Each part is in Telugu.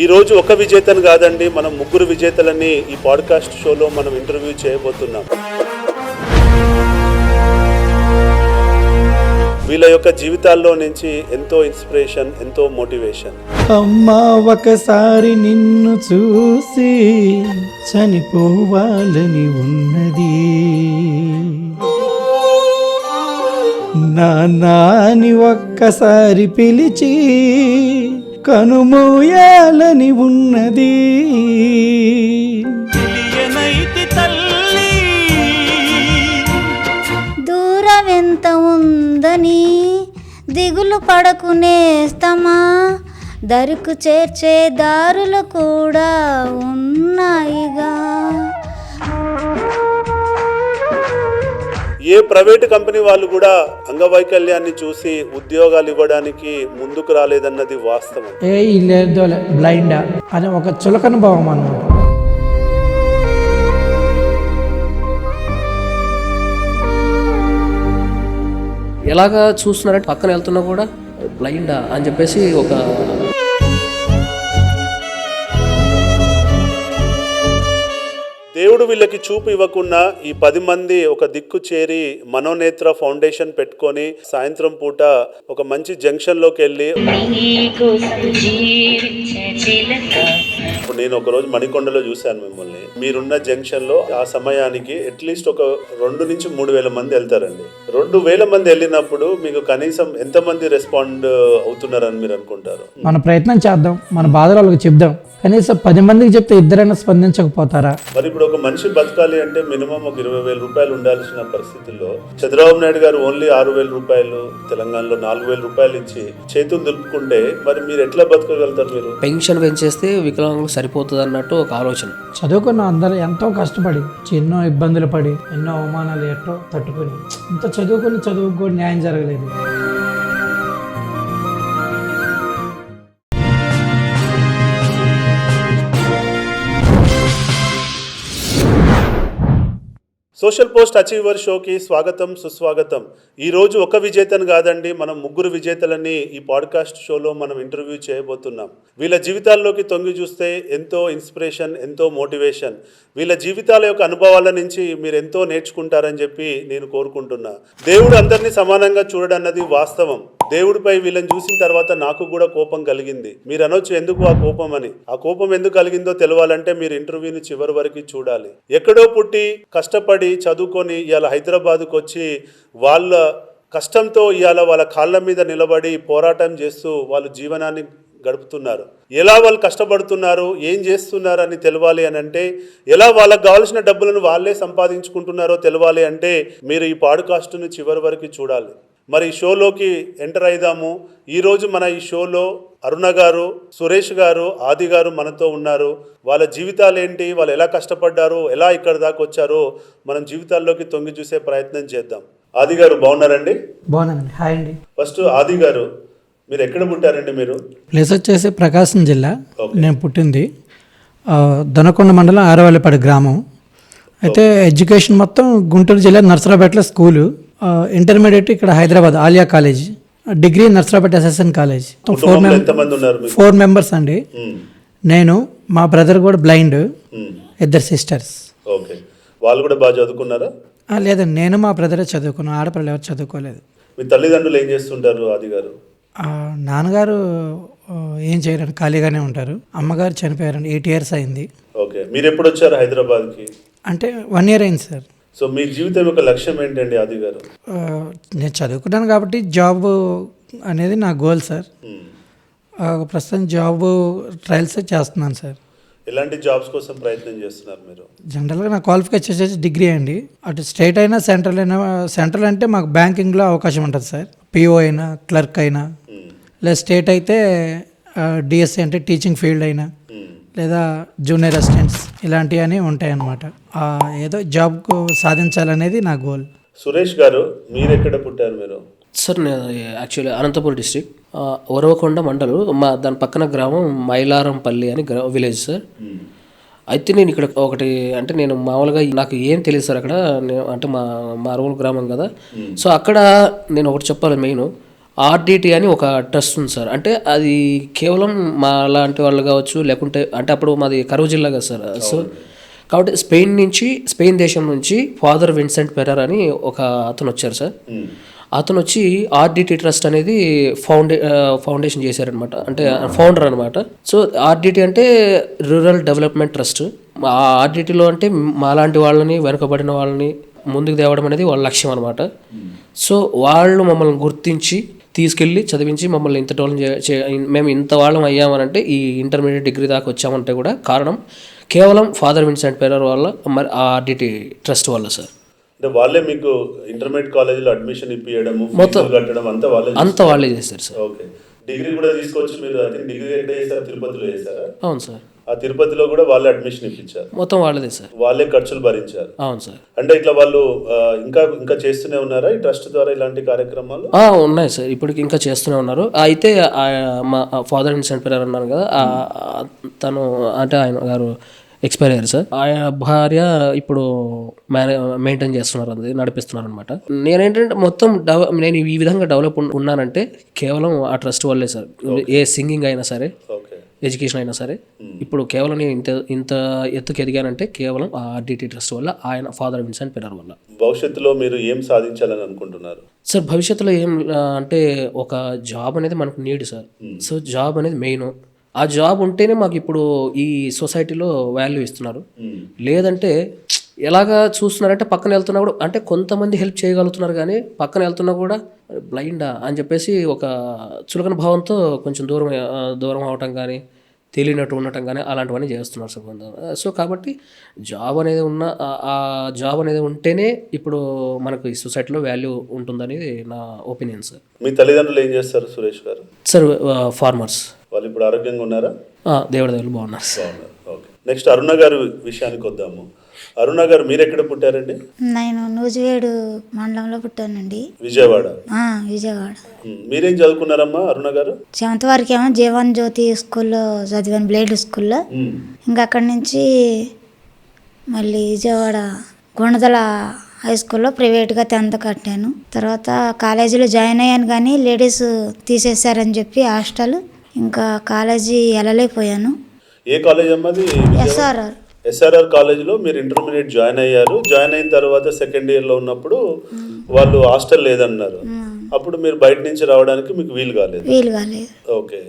ఈ రోజు ఒక విజేతను కాదండి, మనం ముగ్గురు విజేతలని ఈ పాడ్కాస్ట్ షోలో మనం ఇంటర్వ్యూ చేయబోతున్నాం. వీళ్ళ యొక్క జీవితాల్లో నుంచి ఎంతో ఇన్స్పిరేషన్, ఎంతో మోటివేషన్. అమ్మా ఒకసారి నిన్ను చూసి చనిపోవాలని ఉన్నది, నాన్నని ఒక్కసారి పిలిచి కనుమూయాలని ఉన్నది. దూరం ఎంత ఉందని దిగులు పడకునేస్తమా, దరికి చేర్చే దారులు కూడా ఉన్నాయిగా. ఏ ప్రైవేటు కంపెనీ వాళ్ళు కూడా అంగవైకల్యాన్ని చూసి ఉద్యోగాలు ఇవ్వడానికి ముందుకు రాలేదన్నది వాస్తవం. లేదు బ్లైండా అని ఒక చులకన భావం అన్నమాట. ఎలాగా చూస్తున్నారంటే పక్కన వెళ్తున్నా కూడా బ్లైండా అని చెప్పేసి ఒక దేవుడు వీళ్ళకి చూపు ఇవ్వకుండా ఈ 10 మంది ఒక దిక్కు చేరి మనోనేత్ర ఫౌండేషన్ పెట్టుకొని సాయంత్రం పూట ఒక మంచి జంక్షన్ లోకి వెళ్ళి, ఇప్పుడు నేను ఒక రోజు మణికొండలో చూశాను మిమ్మల్ని. మీరున్న జంక్షన్ లో ఆ సమయానికి అట్లీస్ట్ ఒక 2 నుంచి 3 వేల మంది వెళ్తారండి. 2,000 మంది వెళ్ళినప్పుడు మీకు కనీసం ఎంతమంది రెస్పాండ్ అవుతున్నారని మీరు అనుకుంటారు? మన ప్రయత్నం చేద్దాం, మన బాధలు వాళ్ళకి చెప్దాం. కనీసం 10 మందికి చెప్తే ఇద్దరైనా స్పందించకపోతారా? మరి ఇప్పుడు ఒక మనిషి బతకాలి అంటే మినిమం ఒక 20,000 రూపాయలు ఉండాల్సిన పరిస్థితుల్లో చంద్రబాబు నాయుడు గారు ఓన్లీ 6,000 రూపాయలు, తెలంగాణలో 4,000 రూపాయలు ఇచ్చి చేతులు దులుపుకుంటే మరి మీరు ఎట్లా బతకగలుగుతారు? మీరు పెన్షన్ పెంచేస్తే వికలాంగులకు సరిపోతుంది అన్నట్టు ఒక ఆలోచన. చదువుకున్న అందరూ ఎంతో కష్టపడి ఎన్నో ఇబ్బందులు పడి ఎన్నో అవమానాలు ఎట్టో తట్టుకొని ఇంత చదువుకు కూడా న్యాయం జరగలేదు. సోషల్ పోస్ట్ అచీవర్ షోకి స్వాగతం, సుస్వాగతం. ఈ రోజు ఒక విజేతను కాదండి, మనం ముగ్గురు విజేతలని ఈ పాడ్కాస్ట్ షోలో మనం ఇంటర్వ్యూ చేయబోతున్నాం. వీళ్ళ జీవితాల్లోకి తొంగి చూస్తే ఎంతో ఇన్స్పిరేషన్, ఎంతో మోటివేషన్. వీళ్ళ జీవితాల యొక్క అనుభవాల నుంచి మీరు ఎంతో నేర్చుకుంటారని చెప్పి నేను కోరుకుంటున్నా. దేవుడు అందరినీ సమానంగా చూడడన్నది వాస్తవం. దేవుడిపై వీళ్ళని చూసిన తర్వాత నాకు కూడా కోపం కలిగింది. మీరు అనొచ్చు ఎందుకు ఆ కోపం అని. ఆ కోపం ఎందుకు కలిగిందో తెలవాలంటే మీరు ఇంటర్వ్యూని చివరి వరకు చూడాలి. ఎక్కడో పుట్టి కష్టపడి చదువుకొని ఇవాళ హైదరాబాద్కు వచ్చి వాళ్ళ కష్టంతో ఇవాళ వాళ్ళ కాళ్ళ మీద నిలబడి పోరాటం చేస్తూ వాళ్ళు జీవనాన్ని గడుపుతున్నారు. ఎలా వాళ్ళు కష్టపడుతున్నారు, ఏం చేస్తున్నారు అని తెలవాలి అని అంటే, ఎలా వాళ్ళకు కావాల్సిన డబ్బులను వాళ్ళే సంపాదించుకుంటున్నారో తెలవాలి అంటే మీరు ఈ పాడ్కాస్ట్ను చివరి వరకు చూడాలి. మరి ఈ షోలోకి ఎంటర్ అయిదాము. ఈరోజు మన ఈ షోలో అరుణ గారు, సురేష్ గారు, ఆది గారు మనతో ఉన్నారు. వాళ్ళ జీవితాలు ఏంటి, వాళ్ళు ఎలా కష్టపడ్డారు, ఎలా ఇక్కడ దాకా వచ్చారో మనం జీవితాల్లోకి తొంగి చూసే ప్రయత్నం చేద్దాం. ఆది గారు బాగున్నారండి? బాగున్నానండి. హాయ్ అండి. ఫస్ట్ ఆది గారు, మీరు ఎక్కడ పుట్టారండి? మీరు ప్లేస్ వచ్చేసి ప్రకాశం జిల్లా. నేను పుట్టింది దొనకొండ మండలం ఆరవల్లిపాడు గ్రామం. అయితే ఎడ్యుకేషన్ మొత్తం గుంటూరు జిల్లా నర్సరాపేటలో స్కూలు, ఇంటర్మీడియట్ ఇక్కడ Hyderabad Aliya college, degree Narsaraopet SSN college. 4 members అండి. నేను, మా బ్రదర్ కూడా బ్లైండ్, 2 సిస్టర్స్. ఓకే, వాళ్ళు కూడా బాగా చదువుకున్నారా? లేదండి, నేను మా బ్రదరే చదువుకున్నాను, ఆడపిల్లలు ఎవరు చదువుకోలేదు. మీ తల్లిదండ్రులు ఏం చేస్తుంటారు ఆది గారు? నాన్నగారు ఏం చేయరండి, ఖాళీగానే ఉంటారు. అమ్మగారు చనిపోయారండి, 8 years అయింది. ఓకే, మీరు ఎప్పుడు వచ్చారు హైదరాబాద్కి? అంటే 1 year అయింది సార్. సో మీ జీవితం యొక్క లక్ష్యం ఏంటండి ఆది గారు? నేను చదువుకున్నాను కాబట్టి జాబ్ అనేది నా గోల్ సార్. ప్రస్తుతం జాబ్ ట్రయల్స్ చేస్తున్నాను సార్. ఎలాంటి జాబ్స్ కోసం ప్రయత్నం చేస్తున్నారు మీరు? జనరల్గా నా క్వాలిఫికేషన్ వచ్చేసి డిగ్రీ అండి. అటు స్టేట్ అయినా సెంట్రల్ అయినా. సెంట్రల్ అంటే మాకు బ్యాంకింగ్లో అవకాశం ఉంటుంది సార్, పిఓ అయినా క్లర్క్ అయినా. లేదా స్టేట్ అయితే డిఎస్సి అంటే టీచింగ్ ఫీల్డ్ అయినా, లేదా జూనియర్ అసిస్టెంట్స్ ఇలాంటివి అని ఉంటాయన్నమాట. ఏదో జాబ్ సాధించాలనేది నా గోల్. సురేష్ గారు, మీరు ఎక్కడ పుట్టారు మీరు? సార్ నేను యాక్చువల్లీ అనంతపురం డిస్ట్రిక్ట్, ఒరవకొండ మండలం, దాని పక్కన గ్రామం మైలారంపల్లి అని విలేజ్ సార్. అయితే నేను ఇక్కడ ఒకటి అంటే నేను మామూలుగా నాకు ఏం తెలియదు సార్ అక్కడ, అంటే మా రూల్ గ్రామం కదా. సో అక్కడ నేను ఒకటి చెప్పాలి మెయిన్, ఆర్డిటి అని ఒక ట్రస్ట్ ఉంది సార్. అంటే అది కేవలం మా లాంటి వాళ్ళు కావచ్చు, లేకుంటే అంటే అప్పుడు మాది కరువు జిల్లా కదా సార్. సో కాబట్టి స్పెయిన్ దేశం నుంచి ఫాదర్ విన్సెంట్ పెరర్ అని ఒక అతను వచ్చారు సార్. అతను వచ్చి ఆర్డిటి ట్రస్ట్ అనేది ఫౌండేషన్ చేశారనమాట, అంటే ఫౌండర్ అనమాట. సో ఆర్డిటి అంటే రూరల్ డెవలప్మెంట్ ట్రస్ట్. ఆ ఆర్డిటిలో అంటే మాలాంటి వాళ్ళని, వెనుకబడిన వాళ్ళని ముందుకు తేవడం అనేది వాళ్ళ లక్ష్యం అనమాట. సో వాళ్ళు మమ్మల్ని గుర్తించి తీసుకెళ్ళి చదివించి మమ్మల్ని ఇంత మేము ఇంత వాళ్ళం అయ్యామనంటే, ఈ ఇంటర్మీడియట్ డిగ్రీ దాకా వచ్చామంటే కూడా కారణం కేవలం ఫాదర్ విన్సెంట్ పెరర్ వల్ల, మరి ఆ ఆర్డిటి ట్రస్ట్ వల్ల సార్. అంటే వాళ్ళే మీకు ఇంటర్మీడియట్ కాలేజీలో అడ్మిషన్ ఇప్పియడము, ఫీజులు కట్టడం అంతా వాళ్ళే చేస్తారు సార్. ఓకే. డిగ్రీ కూడా తీసుకోవచ్చు మీరు. అయితే డిగ్రీ ఎక్కడ చేశారు? తిరుపతిలో చేశారా? అవును సార్. ఆ తిరుపతిలో కూడా వాళ్ళే అడ్మిషన్ ఇప్పించారు? మొత్తం వాళ్ళదే సార్. వాళ్ళే ఖర్చులు భరించారు? అవును సార్. అంటే ఇట్లా వాళ్ళు ఇంకా చేస్తూనే ఉన్నారా ఈ ట్రస్ట్ ద్వారా ఇలాంటి కార్యక్రమాలు? ఉన్నాయి సార్, ఇప్పటికి ఇంకా చేస్తూనే ఉన్నారు. అయితే మా ఫాదర్ విన్సెంట్ పెరర్ అన్నాను కదా, తను అంటే ఆయన గారు ఎక్స్పైర్ అయ్యారు సార్. ఆయన భార్య ఇప్పుడు మెయింటైన్ చేస్తున్నారు, అది నడిపిస్తున్నారు అనమాట. నేనేంటంటే మొత్తం నేను ఈ విధంగా డెవలప్ ఉన్నానంటే కేవలం ఆ ట్రస్ట్ వల్లే సార్. ఏ సింగింగ్ అయినా సరే, ఎడ్యుకేషన్ అయినా సరే, ఇప్పుడు కేవలం నేను ఇంత ఎత్తుకు ఎదిగానంటే కేవలం ఆ ఆర్డిటి ట్రస్ట్ వల్ల, ఆయన ఫాదర్ విన్సెంట్ పెరర్ వల్ల. భవిష్యత్తులో మీరు ఏం సాధించాలని అనుకుంటున్నారు సార్? భవిష్యత్తులో ఏం అంటే ఒక జాబ్ అనేది మనకు నీడ్ సార్. సో జాబ్ అనేది మెయిన్. ఆ జాబ్ ఉంటేనే మాకు ఇప్పుడు ఈ సొసైటీలో వాల్యూ ఇస్తున్నారు. లేదంటే ఎలాగా చూస్తున్నారంటే పక్కన వెళ్తున్నా కూడా, అంటే కొంతమంది హెల్ప్ చేయగలుగుతున్నారు కానీ పక్కన వెళ్తున్నా కూడా బ్లైండా అని చెప్పేసి ఒక చులకన భావంతో కొంచెం దూరం అవటం కానీ, తెలియనట్టు ఉండటం కానీ అలాంటివన్నీ చేస్తున్నారు సార్ కొంత. సో కాబట్టి జాబ్ అనేది ఆ జాబ్ అనేది ఉంటేనే ఇప్పుడు మనకు ఈ సొసైటీలో వాల్యూ ఉంటుందనేది నా ఒపీనియన్ సార్. మీ తల్లిదండ్రులు ఏం చేస్తారు సురేష్ గారు? Sir farmers. వాళ్ళు ఇప్పుడు ఆరోగ్యంగా ఉన్నారా? దేవుడి దగ్గర బాగున్నారు సార్. ఓకే. నెక్స్ట్ అరుణ గారు విషయానికి వద్దాము. అరుణ గారు మీరు ఎక్కడ పుట్టారండి? నేను నూజివేడు మండలంలో పుట్టానండి. విజయవాడ. విజయవాడ. మీరేం చదువుకున్నారమ్మా అరుణ గారు? 7th వరకు ఏమో జీవన్ జ్యోతి స్కూల్లో చదివాను, బ్లేడ్ స్కూల్లో. ఇంకా అక్కడి నుంచి మళ్ళీ విజయవాడ గుణదల హై స్కూల్లో ప్రైవేట్గా 10th కట్టాను. తర్వాత కాలేజీలో జాయిన్ అయ్యాను కానీ లేడీస్ తీసేశారని చెప్పి హాస్టల్, ఇంకా కాలేజీ వెళ్ళలేకపోయాను. ఏ కాలేజ్ అమ్మది? ఎస్ఆర్ఆర్ కాలేజీలో మీరు ఇంటర్మీడియట్ జాయిన్ అయ్యారు. జాయిన్ అయిన తర్వాత సెకండ్ ఇయర్లో ఉన్నప్పుడు వాళ్ళు హాస్టల్ లేదన్నారు. అప్పుడు మీరు బయట నుంచి రావడానికి మీకు వీలు కాలేదు? ఓకే.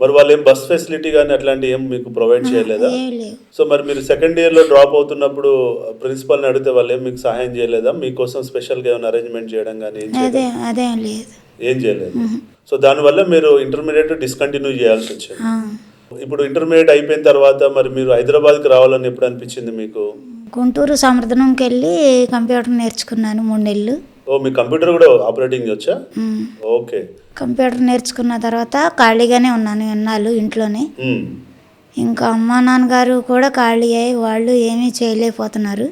మరి వాళ్ళు ఏం బస్ ఫెసిలిటీ కానీ అట్లాంటి ఏం మీకు ప్రొవైడ్ చేయలేదా? సో మరి మీరు సెకండ్ ఇయర్లో డ్రాప్ అవుతున్నప్పుడు ప్రిన్సిపల్ని అడిగితే వాళ్ళు ఏం మీకు సహాయం చేయలేదా? మీకోసం స్పెషల్గా ఏమైనా అరేంజ్మెంట్ చేయడం కానీ ఏం చేయలేదు? సో దానివల్ల మీరు ఇంటర్మీడియట్ డిస్కంటిన్యూ చేయాల్సి వచ్చింది. ఇప్పుడు ఇంటర్మీడియట్ అయిపోయిన తర్వాత మరి మీరు హైదరాబాద్కి రావాలని ఎప్పుడు అనిపించింది మీకు? గుంటూరు సమర్థనంకి వెళ్ళి కంప్యూటర్ నేర్చుకున్నాను 3 నెలలు. మీ కంప్యూటర్ కూడా ఆపరేటింగ్ వచ్చా? ఓకే. కంప్యూటర్ నేర్చుకున్న తర్వాత ఖాళీగానే ఉన్నాను ఎన్నాళ్ళు ఇంట్లోనే. ఇంకా అమ్మా నాన్నగారు కూడా ఖాళీ అయ్యి వాళ్ళు ఏమీ చేయలేకపోతున్నారు,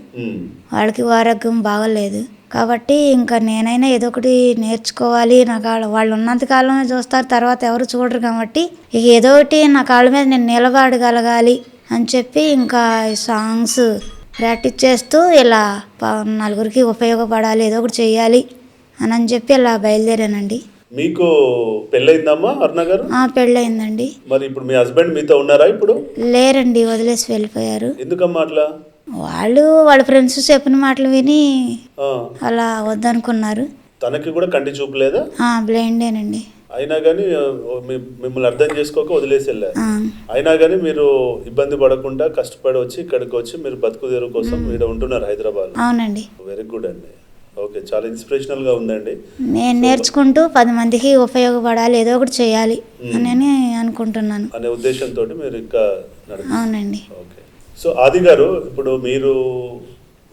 వాళ్ళకి ఆరోగ్యం బాగలేదు. కాబట్టి ఇంకా నేనైనా ఏదో ఒకటి నేర్చుకోవాలి. నా కాళ్ళ వాళ్ళు ఉన్నంత కాలమే చూస్తారు, తర్వాత ఎవరు చూడరు. కాబట్టి ఇక ఏదో ఒకటి నా కాళ్ళ మీద నేను నిలబడగలగాలి అని చెప్పి ఇంకా సాంగ్స్ ప్రాక్టీస్ చేస్తూ ఇలా నలుగురికి ఉపయోగపడాలి, ఏదో ఒకటి చెయ్యాలి అని చెప్పి ఇలా బయలుదేరానండి. మీకు పెళ్ళయిందమ్మా అరుణ గారు? పెళ్ళయిందండి. మరి ఇప్పుడు మీ హస్బెండ్ మీతో ఉన్నారా ఇప్పుడు? లేరండి, వదిలేసి వెళ్ళిపోయారు. ఎందుకమ్మా అట్లా? వాళ్ళ ఫ్రెండ్స్ చెప్పిన మాటలు విని అలా వద్దనుకున్నారు. తనకి కూడా కంటి చూపు లేదా? బ్లైండేనండి. అయినా కానీ మిమ్మల్ని అర్థం చేసుకోక వదిలేసి వెళ్ళారు. అయినా కానీ మీరు ఇబ్బంది పడకుండా కష్టపడి వచ్చి ఇక్కడికి వచ్చి మీరు బతుకు తెరువు కోసం మీరు ఉంటున్నారు హైదరాబాద్. అవునండి. వెరీ గుడ్ అండి. ఓకే, చాలా ఇన్స్పిరేషనల్ గా ఉందండి. నేను నేర్చుకుంటూ 10 మందికి ఉపయోగపడాలి, ఏదో ఒకటి చేయాలి అని అనుకుంటున్నాను అనే ఉద్దేశంతో మీరు ఇంకా అవునండి. ఓకే. సో ఆది గారు, ఇప్పుడు మీరు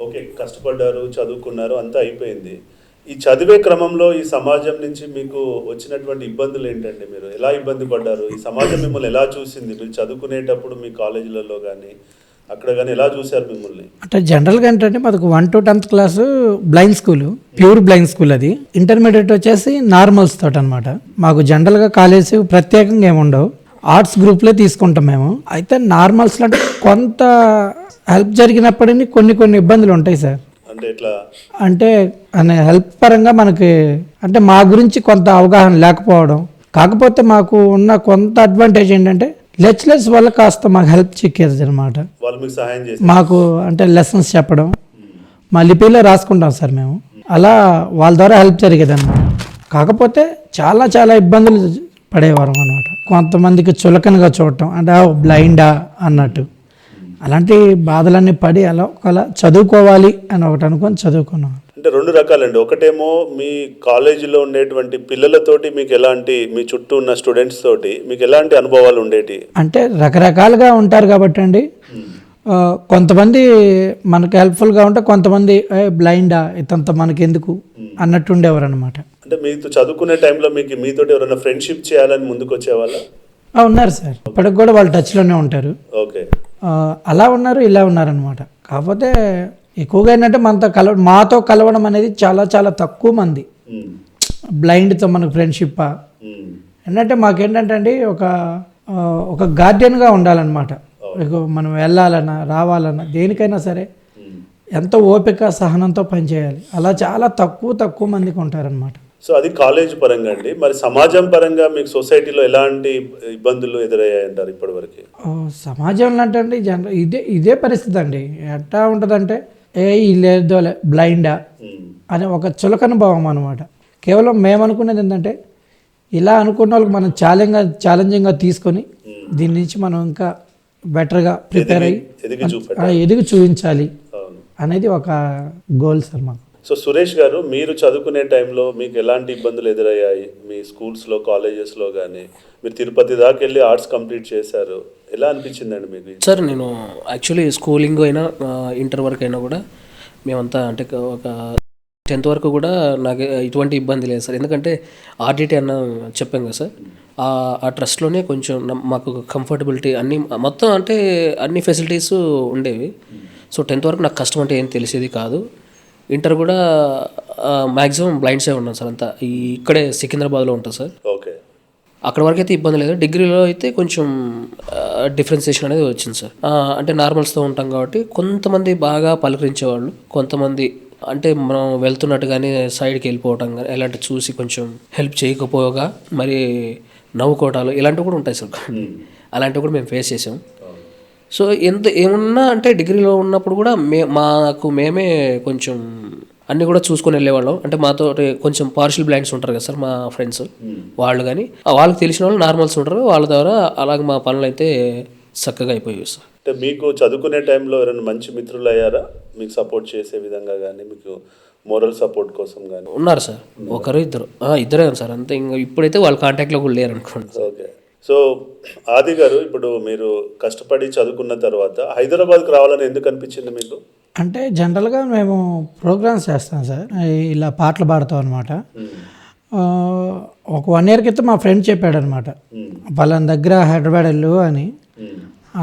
ఓకే కష్టపడ్డారు, చదువుకున్నారు, అంతా అయిపోయింది. ఈ చదివే క్రమంలో ఈ సమాజం నుంచి మీకు వచ్చినటువంటి ఇబ్బందులు ఏంటండి? మీరు ఎలా ఇబ్బంది పడ్డారు? ఈ సమాజం మిమ్మల్ని ఎలా చూసింది? మీరు చదువుకునేటప్పుడు మీ కాలేజీలలో కానీ అక్కడ కానీ ఎలా చూశారు మిమ్మల్ని? అంటే జనరల్గా ఏంటంటే మాకు 1 to 10th class blind school, pure blind school. అది ఇంటర్మీడియట్ వచ్చేసి నార్మల్స్ తోటి అనమాట. మాకు జనరల్గా కాలేజ్ ప్రత్యేకంగా ఏమి ఉండవు, ఆర్ట్స్ గ్రూప్లో తీసుకుంటాం మేము. అయితే నార్మల్స్లో అంటే కొంత హెల్ప్ జరిగినప్పటికీ కొన్ని ఇబ్బందులు ఉంటాయి సార్. అంటే ఎట్లా? అంటే అనే హెల్ప్ పరంగా మనకి అంటే మా గురించి కొంత అవగాహన లేకపోవడం, కాకపోతే మాకు ఉన్న కొంత అడ్వాంటేజ్ ఏంటంటే లెక్చరర్స్ వల్ల కాస్త మాకు హెల్ప్ చిక్కేది అనమాట. వాళ్ళు మీకు సహాయం చేసి మాకు అంటే లెసన్స్ చెప్పడం, మా లిపిలో రాసుకుంటాం సార్ మేము, అలా వాళ్ళ ద్వారా హెల్ప్ జరిగేది అనమాట. కాకపోతే చాలా చాలా ఇబ్బందులు పడేవారం అనమాట. కొంతమందికి చులకనగా చూడటం, అంటే బ్లైండా అన్నట్టు, అలాంటి బాధలన్నీ పడి అలా చదువుకోవాలి అని ఒకటి అనుకొని చదువుకున్నాం. అంటే రెండు రకాలండి. ఒకటేమో మీ కాలేజీలో ఉండేటువంటి పిల్లలతోటి మీకు ఎలాంటి, మీ చుట్టూ ఉన్న స్టూడెంట్స్ తోటి మీకు ఎలాంటి అనుభవాలు ఉండేటి? అంటే రకరకాలుగా ఉంటారు కాబట్టి అండి, కొంతమంది మనకి హెల్ప్ఫుల్గా ఉంటే, కొంతమంది బ్లైండా ఇతంత మనకి ఎందుకు అన్నట్టు ఉండేవారు అనమాట. అంటే మీతో చదువుకునే టైంలో మీకు మీతోటి ఎవరైనా ఫ్రెండ్షిప్ చేయాలని ముందుకు వచ్చేవాళ్ళ? ఉన్నారు సార్, ఇప్పటికి కూడా వాళ్ళు టచ్లోనే ఉంటారు. ఓకే. అలా ఉన్నారు, ఇలా ఉన్నారనమాట. కాకపోతే ఎక్కువగా ఏంటంటే మాతో కలవడం అనేది చాలా చాలా తక్కువ మంది. బ్లైండ్తో మనకు ఫ్రెండ్షిప్ ఏంటంటే మాకేంటంటే అండి ఒక గార్డియన్గా ఉండాలన్నమాట. మనం వెళ్ళాలన్నా రావాలన్నా దేనికైనా సరే ఎంతో ఓపిక సహనంతో పనిచేయాలి. అలా చాలా తక్కువ మందికి ఉంటారనమాట. సో అది కాలేజ్ పరంగా అండి. మరి సమాజం పరంగా మీకు సొసైటీలో ఎలాంటి ఇబ్బందులు ఎదురయ్యాయంటారు ఇప్పటి వరకు? సమాజంలో అంటే అండి ఇదే పరిస్థితి అండి. ఎట్లా ఉంటుందంటే లేదోలే బ్లైండా అనే ఒక చులకన భావం అనమాట. కేవలం మేము అనుకునేది ఏంటంటే, ఇలా అనుకున్న వాళ్ళకి మనం ఛాలెంజింగ్గా తీసుకొని దీని నుంచి మనం ఇంకా బెటర్గా ప్రిపేర్ అయ్యి ఎదిగి చూపించాలి అనేది ఒక గోల్ సార్ మాకు. సో సురేష్ గారు, మీరు చదువుకునే టైంలో మీకు ఎలాంటి ఇబ్బందులు ఎదురయ్యాయి మీ స్కూల్స్లో, కాలేజెస్లో కానీ? మీరు తిరుపతి దాకా వెళ్ళి ఆర్ట్స్ కంప్లీట్ చేశారు, ఎలా అనిపించిందండి మీకు? సార్ నేను యాక్చువల్లీ స్కూలింగ్ అయినా ఇంటర్ వరకు అయినా కూడా మేమంతా అంటే ఒక 10th వరకు కూడా నాకు ఎటువంటి ఇబ్బంది లేదు సార్. ఎందుకంటే ఆర్డిటీ అన్న చెప్పాం కదా సార్, ఆ ట్రస్ట్లోనే కొంచెం మాకు కంఫర్టబిలిటీ అన్నీ మొత్తం అంటే అన్ని ఫెసిలిటీస్ ఉండేవి. సో 10th వరకు నాకు కష్టం అంటే ఏం తెలిసేది కాదు. ఇంటర్ కూడా మ్యాక్సిమం బ్లైండ్సే ఉన్నాను సార్. అంతా ఇక్కడే సికింద్రాబాద్లో ఉంటుంది సార్. ఓకే. అక్కడ వరకు అయితే ఇబ్బంది లేదు. డిగ్రీలో అయితే కొంచెం డిఫరెన్సియేషన్ అనేది వచ్చింది సార్. అంటే నార్మల్స్తో ఉంటాం కాబట్టి కొంతమంది బాగా పలకరించేవాళ్ళు, కొంతమంది అంటే మనం వెళ్తున్నట్టుగానే సైడ్కి వెళ్ళిపోవటం కానీ ఇలాంటివి చూసి కొంచెం హెల్ప్ చేయకపోగా మరి నవ్వుకోవటాలు ఇలాంటివి కూడా ఉంటాయి సార్. అలాంటివి కూడా మేము ఫేస్ చేసాం. సో ఏమున్నా అంటే డిగ్రీలో ఉన్నప్పుడు కూడా మేమే కొంచెం అన్నీ కూడా చూసుకొని వెళ్ళేవాళ్ళం. అంటే మాతో కొంచెం పార్షియల్ బ్లైండ్స్ ఉంటారు కదా సార్ మా ఫ్రెండ్స్, వాళ్ళు కానీ వాళ్ళకి తెలిసిన వాళ్ళు నార్మల్స్ ఉంటారు, వాళ్ళ ద్వారా అలాగే మా పనులు అయితే చక్కగా అయిపోయాయి సార్. అంటే మీకు చదువుకునే టైంలో ఎవరైనా మంచి మిత్రులు అయ్యారా మీకు సపోర్ట్ చేసే విధంగా కానీ, మీకు మోరల్ సపోర్ట్ కోసం కానీ? ఉన్నారు సార్, ఒకరు ఇద్దరే సార్ అంతే. ఇంకా ఇప్పుడైతే వాళ్ళ కాంటాక్ట్లో కూడా లేరు అనుకోండి. ఓకే. సో ఆది గారు, ఇప్పుడు మీరు కష్టపడి చదువుకున్న తర్వాత హైదరాబాద్కి రావాలని ఎందుకు అనిపించింది మీకు? అంటే జనరల్గా మేము ప్రోగ్రామ్స్ చేస్తాం సార్, ఇలా పాటలు పాడతాం అనమాట. ఒక 1 year క్రితం మా ఫ్రెండ్ చెప్పాడు అనమాట, వాళ్ళ దగ్గర హైదరాబాద్ వెళ్ళు అని.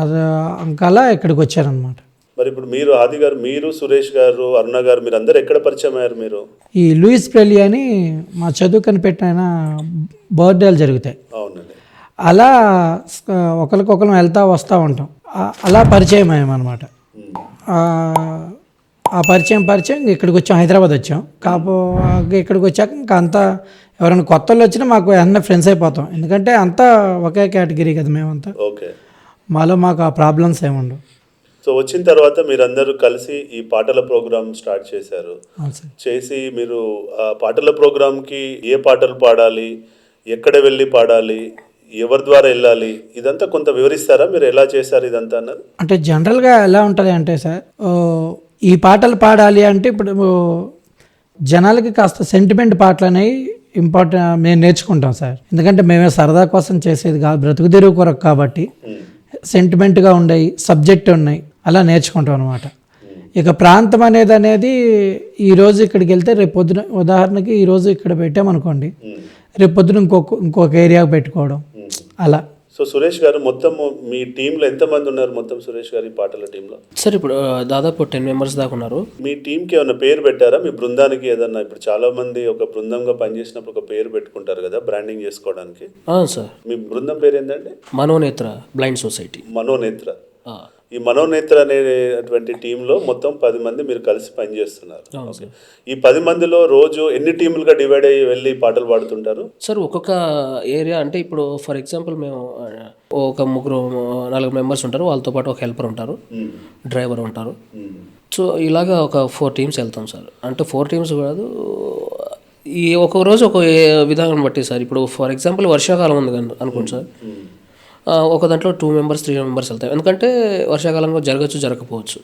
అది అంకలా ఇక్కడికి వచ్చారనమాట. మరి ఇప్పుడు మీరు ఆది గారు, మీరు సురేష్ గారు, అరుణ గారు, మీరు అందరు ఎక్కడ పరిచయం అయ్యారు? మీరు ఈ లూయిస్ ప్రెలీ అని మా చదువు కనిపెట్టిన బర్త్డేలు జరుగుతాయి. అవునండి. అలా ఒకరికొకరు వెళ్తూ వస్తూ ఉంటాం. అలా పరిచయం అయ్యామన్నమాట. ఆ పరిచయం ఇక్కడికి వచ్చాం, హైదరాబాద్ వచ్చాం. ఇక్కడికి వచ్చాక ఇంకా అంతా ఎవరైనా కొత్త వాళ్ళు వచ్చినా మాకు అన్న ఫ్రెండ్స్ అయిపోతాం. ఎందుకంటే అంతా ఒకే కేటగిరీ కదా మేమంతా. ఓకే. మాకు ఆ ప్రాబ్లమ్స్ ఏముండవు. సో వచ్చిన తర్వాత మీరందరూ కలిసి ఈ పాటల ప్రోగ్రామ్ స్టార్ట్ చేశారు. చేసి మీరు ఆ పాటల ప్రోగ్రామ్కి ఏ పాటలు పాడాలి, ఎక్కడ వెళ్ళి పాడాలి, ఎవరి ద్వారా వెళ్ళాలి, ఇదంతా కొంత వివరిస్తారా? మీరు ఎలా చేశారు ఇదంతా అన్నది? అంటే జనరల్గా ఎలా ఉంటుంది అంటే సార్, ఈ పాటలు పాడాలి అంటే ఇప్పుడు జనాలకి కాస్త సెంటిమెంట్ పాటలు అనేవి ఇంపార్టెంట్ మేము నేర్చుకుంటాం సార్. ఎందుకంటే మేమే సరదా కోసం చేసేది కాదు, బ్రతుకు తెరువు కొరకు కాబట్టి సెంటిమెంట్గా ఉన్నాయి, సబ్జెక్ట్ ఉన్నాయి, అలా నేర్చుకుంటాం అనమాట. ఇక ప్రాంతం అనేది ఈరోజు ఇక్కడికి వెళ్తే రేపు పొద్దున, ఉదాహరణకి ఈరోజు ఇక్కడ పెట్టామనుకోండి, రేపు పొద్దున ఇంకొక ఏరియాకి పెట్టుకోవడం అలా. సో సురేష్ గారు, మొత్తం మీ టీంలో ఎంతమంది ఉన్నారు మొత్తం సురేష్ గారు ఈ పాటల టీంలో? సార్ ఇప్పుడు దాదాపు 10 members దాకా ఉన్నారు. మీ టీంకి ఏమైనా పేరు పెట్టారా? మీ బృందానికి ఏదన్నా, ఇప్పుడు చాలా మంది ఒక బృందంగా పనిచేసినప్పుడు ఒక పేరు పెట్టుకుంటారు కదా బ్రాండింగ్ చేసుకోవడానికి. సార్ మీ బృందం పేరు ఏంటండి? Manonetra blind society. మనోనేత్ర. ఈ మనోనేత్ర అనేటువంటి టీంలో మొత్తం 10 మంది మీరు కలిసి పనిచేస్తున్నారు. ఓకే. ఈ 10 మందిలో రోజు ఎన్ని టీములుగా డివైడ్ అయ్యి వెళ్ళి పాటలు పాడుతుంటారు? సార్ ఒక్కొక్క ఏరియా అంటే ఇప్పుడు ఫర్ ఎగ్జాంపుల్ మేము ఒక 3-4 మెంబర్స్ ఉంటారు, వాళ్ళతో పాటు ఒక హెల్పర్ ఉంటారు, డ్రైవర్ ఉంటారు. సో ఇలాగా ఒక 4 టీమ్స్ వెళ్తాం సార్. అంటే 4 టీమ్స్ కాదు, ఈ ఒక్కొక్క రోజు ఒక విధానం బట్టి సార్. ఇప్పుడు ఫర్ ఎగ్జాంపుల్ వర్షాకాలం ఉంది అనుకోండి సార్, ఒక దాంట్లో 2 మెంబర్స్ 3 మెంబర్స్ వెళ్తాం. ఎందుకంటే వర్షాకాలంలో జరగచ్చు జరగకపోవచ్చు,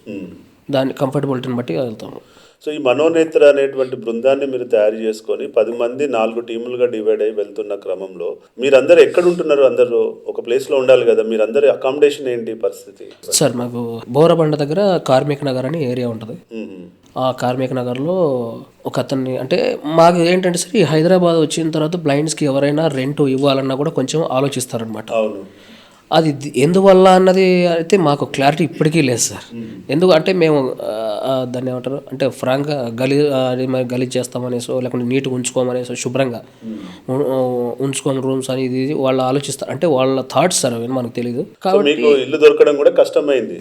దాని కంఫర్టబిలిటీని బట్టి వెళ్తాము. సో ఈ మనోనేత్ర అనేటువంటి బృందాన్ని మీరు తయారు చేసుకొని 10 మంది 4 టీములుగా డివైడ్ అయ్యి వెళ్తున్న క్రమంలో మీరందరూ ఎక్కడ ఉంటున్నారు? అందరూ ఒక ప్లేస్లో ఉండాలి కదా, మీరందరూ అకామిడేషన్ ఏంటి పరిస్థితి? సార్ మాకు బోరబండ దగ్గర కార్మిక నగర్ అని ఏరియా ఉంటుంది. ఆ కార్మిక నగర్లో ఒక అతన్ని, అంటే మాకు ఏంటంటే సార్ ఈ హైదరాబాద్ వచ్చిన తర్వాత బ్లైండ్స్కి ఎవరైనా రెంట్ ఇవ్వాలన్నా కూడా కొంచెం ఆలోచిస్తారనమాట. అవును. అది ఎందువల్ల అన్నది అయితే మాకు క్లారిటీ ఇప్పటికీ లేదు సార్. ఎందుకంటే మేము దాన్ని ఏమంటారు అంటే ఫ్రాంక్గా గలీజ్ చేస్తామనేసో లేకుంటే నీట్గా ఉంచుకోమనేసో శుభ్రంగా ఉంచుకోము రూమ్స్ అని ఇది వాళ్ళు ఆలోచిస్తారు. అంటే వాళ్ళ థాట్స్ సార్ అవి మనకు తెలియదు. కాబట్టి మీకు ఇల్లు దొరకడం కూడా కష్టమైంది.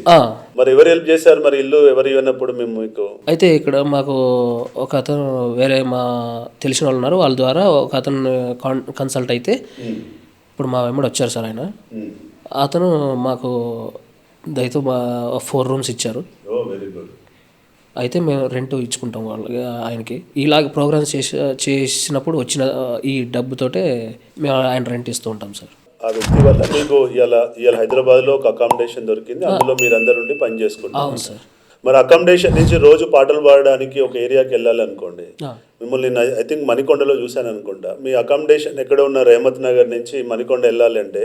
మరి ఎవరు హెల్ప్ చేశారు? మరి ఇల్లు ఎవరు ఇవ్వనప్పుడు మేము మీకు అయితే ఇక్కడ మాకు ఒక అతను వేరే మా తెలిసిన వాళ్ళు ఉన్నారు, వాళ్ళ ద్వారా ఒక అతను కన్సల్ట్ అయితే ఇప్పుడు మా వెంబడి వచ్చారు సార్. ఆయన అతను మాకు దయతో 4 రూమ్స్ ఇచ్చారు. అయితే మేము రెంట్ ఇచ్చుకుంటాం వాళ్ళకి, ఆయనకి. ఇలాగ ప్రోగ్రామ్స్ చేసినప్పుడు వచ్చిన ఈ డబ్బుతోటే మేము ఆయన రెంట్ ఇస్తూ ఉంటాం సార్. ఆ వ్యక్తి వల్ల మీకు ఇవాళ హైదరాబాద్లో ఒక అకామిడేషన్ దొరికింది, అందులో మీరు అందరు ఉండి పని చేసుకుంటారు. అవును సార్. మరి అకామిడేషన్ నుంచి రోజు పాటలు పాడడానికి ఒక ఏరియాకి వెళ్ళాలి అనుకోండి, మిమ్మల్ని ఐ థింక్ మణికొండలో చూశాను అనుకుంటా. మీ అకామిడేషన్ ఎక్కడ ఉన్న రేమత్ నగర్ నుంచి మణికొండ వెళ్ళాలి అంటే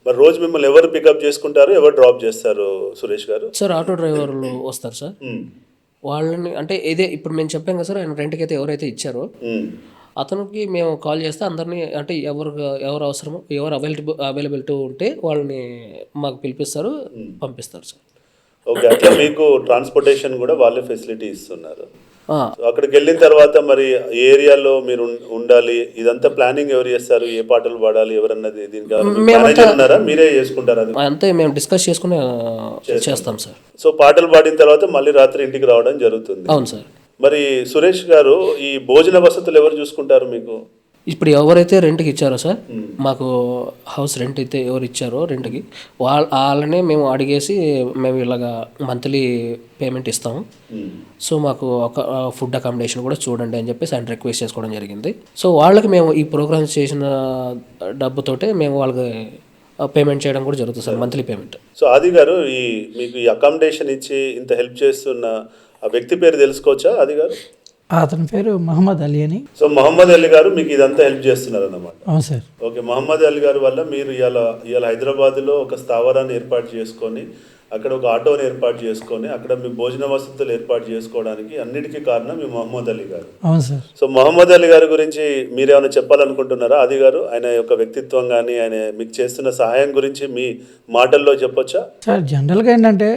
మరి రోజు మిమ్మల్ని ఎవరు పికప్ చేసుకుంటారు, ఎవరు డ్రాప్ చేస్తారు సురేష్ గారు? సార్ ఆటో డ్రైవర్లు వస్తారు సార్. వాళ్ళని అంటే ఇదే ఇప్పుడు మేము చెప్పాం కదా సార్, ఆయన రెంట్కి అయితే ఎవరైతే ఇచ్చారో అతనికి మేము కాల్ చేస్తే అందరినీ అంటే ఎవరు అవసరమో ఎవరు అవైలబిలిటీ ఉంటే వాళ్ళని మాకు పిలిపిస్తారు, పంపిస్తారు సార్. ఓకే. అట్లా మీకు ట్రాన్స్పోర్టేషన్ కూడా వాళ్ళే ఫెసిలిటీ ఇస్తున్నారు. అక్కడికి వెళ్ళిన తర్వాత మరి ఏరియాలో మీరు ఉండాలి, ఇదంతా ప్లానింగ్ ఎవరు చేస్తారు? ఏ పాటలు పాడాలి ఎవరన్నది దీనికి ఉన్నారా, మీరే చేసుకుంటారా? అంతే మేము డిస్కస్ చేసుకుని చేస్తాం సార్. సో పాటలు పాడిన తర్వాత మళ్ళీ రాత్రి ఇంటికి రావడం జరుగుతుంది. అవును సార్. మరి సురేష్ గారు ఈ భోజన వసతులు ఎవరు చూసుకుంటారు మీకు? ఇప్పుడు ఎవరైతే రెంట్కి ఇచ్చారో సార్, మాకు హౌస్ రెంట్ అయితే ఎవరు ఇచ్చారో రెంట్కి వాళ్ళనే మేము అడిగేసి మేము ఇలాగా మంత్లీ పేమెంట్ ఇస్తాము. సో మాకు ఒక ఫుడ్ అకామిడేషన్ కూడా చూడండి అని చెప్పేసి ఆయన రిక్వెస్ట్ చేసుకోవడం జరిగింది. సో వాళ్ళకి మేము ఈ ప్రోగ్రామ్స్ చేసిన డబ్బుతోటే మేము వాళ్ళకి పేమెంట్ చేయడం కూడా జరుగుతుంది సార్, మంత్లీ పేమెంట్. సో ఆది గారు, మీకు ఈ అకామిడేషన్ ఇచ్చి ఇంత హెల్ప్ చేస్తున్న ఆ వ్యక్తి పేరు తెలుసుకోవచ్చా ఆది గారు? అతని పేరు మహమ్మద్ అలీ అని. సో మహమ్మద్ అలీ గారు మీకు ఇదంతా హెల్ప్ చేస్తున్నారు అన్నమాట. అవును సార్. ఓకే. మహమ్మద్ అలీ గారి వల్ల మీరు ఇవాళ హైదరాబాద్లో ఒక స్థావరాన్ని ఏర్పాటు చేసుకొని అక్కడ ఒక ఆటోని ఏర్పాటు చేసుకొని అక్కడ మీ భోజన వసతులు ఏర్పాటు చేసుకోవడానికి అన్నిటికీ కారణం మీ మహమ్మద్ అలీ గారు. అవును సార్. సో మహమ్మద్ అలీ గారి గురించి మీరేమైనా చెప్పాలనుకుంటున్నారా ఆది గారు? ఆయన యొక్క వ్యక్తిత్వం కానీ ఆయన మీకు చేస్తున్న సహాయం గురించి మీ మాటల్లో చెప్పొచ్చా? సార్ జనరల్గా ఏంటంటే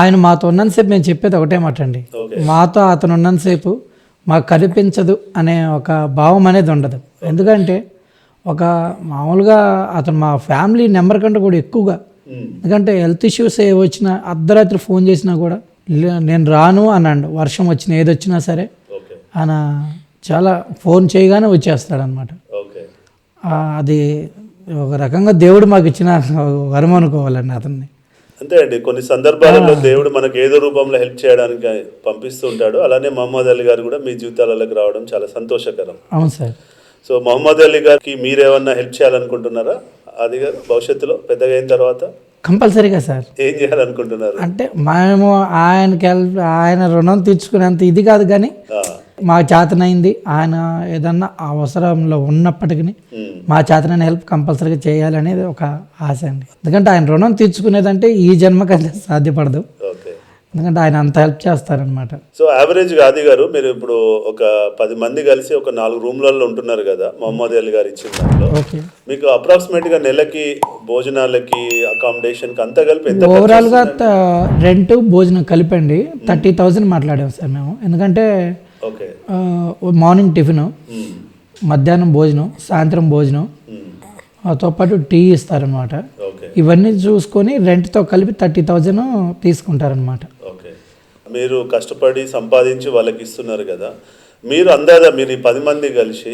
ఆయన మాతో ఉన్నంతసేపు మేము చెప్పేది ఒకటే మాట అండి, మాతో అతను ఉన్నంతసేపు మాకు కనిపించదు అనే ఒక భావం అనేది ఉండదు. ఎందుకంటే ఒక మామూలుగా అతను మా ఫ్యామిలీ నెంబర్ కంటే కూడా ఎక్కువగా, ఎందుకంటే హెల్త్ ఇష్యూస్ ఏ వచ్చినా అర్ధరాత్రి ఫోన్ చేసినా కూడా నేను రాను అన్నాడు. వర్షం వచ్చినా ఏది వచ్చినా సరే ఆయన చాలా ఫోన్ చేయగానే వచ్చేస్తాడనమాట. అది ఒక రకంగా దేవుడు మాకు ఇచ్చిన వరం అనుకోవాలండి అతన్ని. అంతే అండి, కొన్ని సందర్భాలలో దేవుడు మనకు ఏదో రూపంలో హెల్ప్ చేయడానికి పంపిస్తూ ఉంటాడు. అలానే మహమ్మద్ అలీ గారు కూడా మీ జీవితాలలోకి రావడం చాలా సంతోషకరం. అవును సార్. సో మహమ్మద్ అలీ గారికి మీరేమన్నా హెల్ప్ చేయాలనుకుంటున్నారా ఆది గారు భవిష్యత్తులో పెద్దగా అయిన తర్వాత? కంపల్సరీగా సార్. ఏం చేయాలనుకుంటున్నారు? అంటే మేము ఆయన రుణం తీర్చుకునేంత ఇది కాదు, కానీ మా చేతనైంది ఆయన ఏదన్నా అవసరంలో ఉన్నప్పటికీ మా చేతనైన హెల్ప్ కంపల్సరీగా చేయాలనేది ఒక ఆశ అండి. ఎందుకంటే ఆయన రుణం తీర్చుకునేదంటే ఈ జన్మకైతే సాధ్యపడదు, ఎందుకంటే ఆయన అంత హెల్ప్ చేస్తారనమాట. సో యావరేజ్గా ఆది గారు మీరు ఇప్పుడు ఒక 10 మంది కలిసి ఒక 4 రూమ్లలో ఉంటున్నారు కదా మహమ్మద్ అలీ గారు ఇచ్చిన దాంట్లో, మీకు అప్రాక్సిమేట్గా నెలకి భోజనాలకి అకామిడేషన్కి అంతా కలిపి ఎంత? ఓవరాల్గా రెంట్ భోజనం కలిపండి 30,000 మాట్లాడాం సార్ మేము. ఎందుకంటే మార్నింగ్ టిఫిన్, మధ్యాహ్నం భోజనం, సాయంత్రం భోజనం, తో పాటు టీ ఇస్తారనమాట. ఇవన్నీ చూసుకొని రెంట్తో కలిపి 30,000 తీసుకుంటారనమాట. ఓకే, మీరు కష్టపడి సంపాదించి వాళ్ళకి ఇస్తున్నారు కదా, మీరు అందాదా మీరు ఈ 10 మంది కలిసి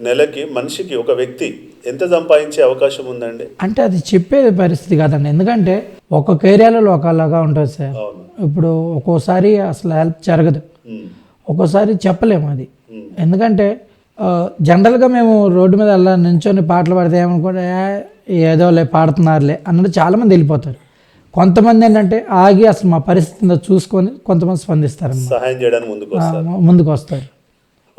నెలకి మనిషికి ఒక వ్యక్తి ఎంత సంపాదించే అవకాశం ఉందండి? అంటే అది చెప్పే పరిస్థితి కాదండి, ఎందుకంటే ఒక్కొక్క ఏరియాలో ఒకలాగా ఉంటుంది సార్. అవును. ఇప్పుడు ఒక్కోసారి అసలు హెల్ప్ జరగదు, ఉమ్, ఒక్కోసారి చెప్పలేము అది. ఎందుకంటే జనరల్గా మేము రోడ్డు మీద అలా నించొని పాటలు పాడితే ఏమనుకుంటే ఏదోలే పాడుతున్నారులే అన్నట్టు చాలామంది వెళ్ళిపోతారు. కొంతమంది ఏంటంటే ఆగి అసలు మా పరిస్థితిని చూసుకొని కొంతమంది స్పందిస్తారు, సహాయం చేయడానికి ముందుకు వస్తారు.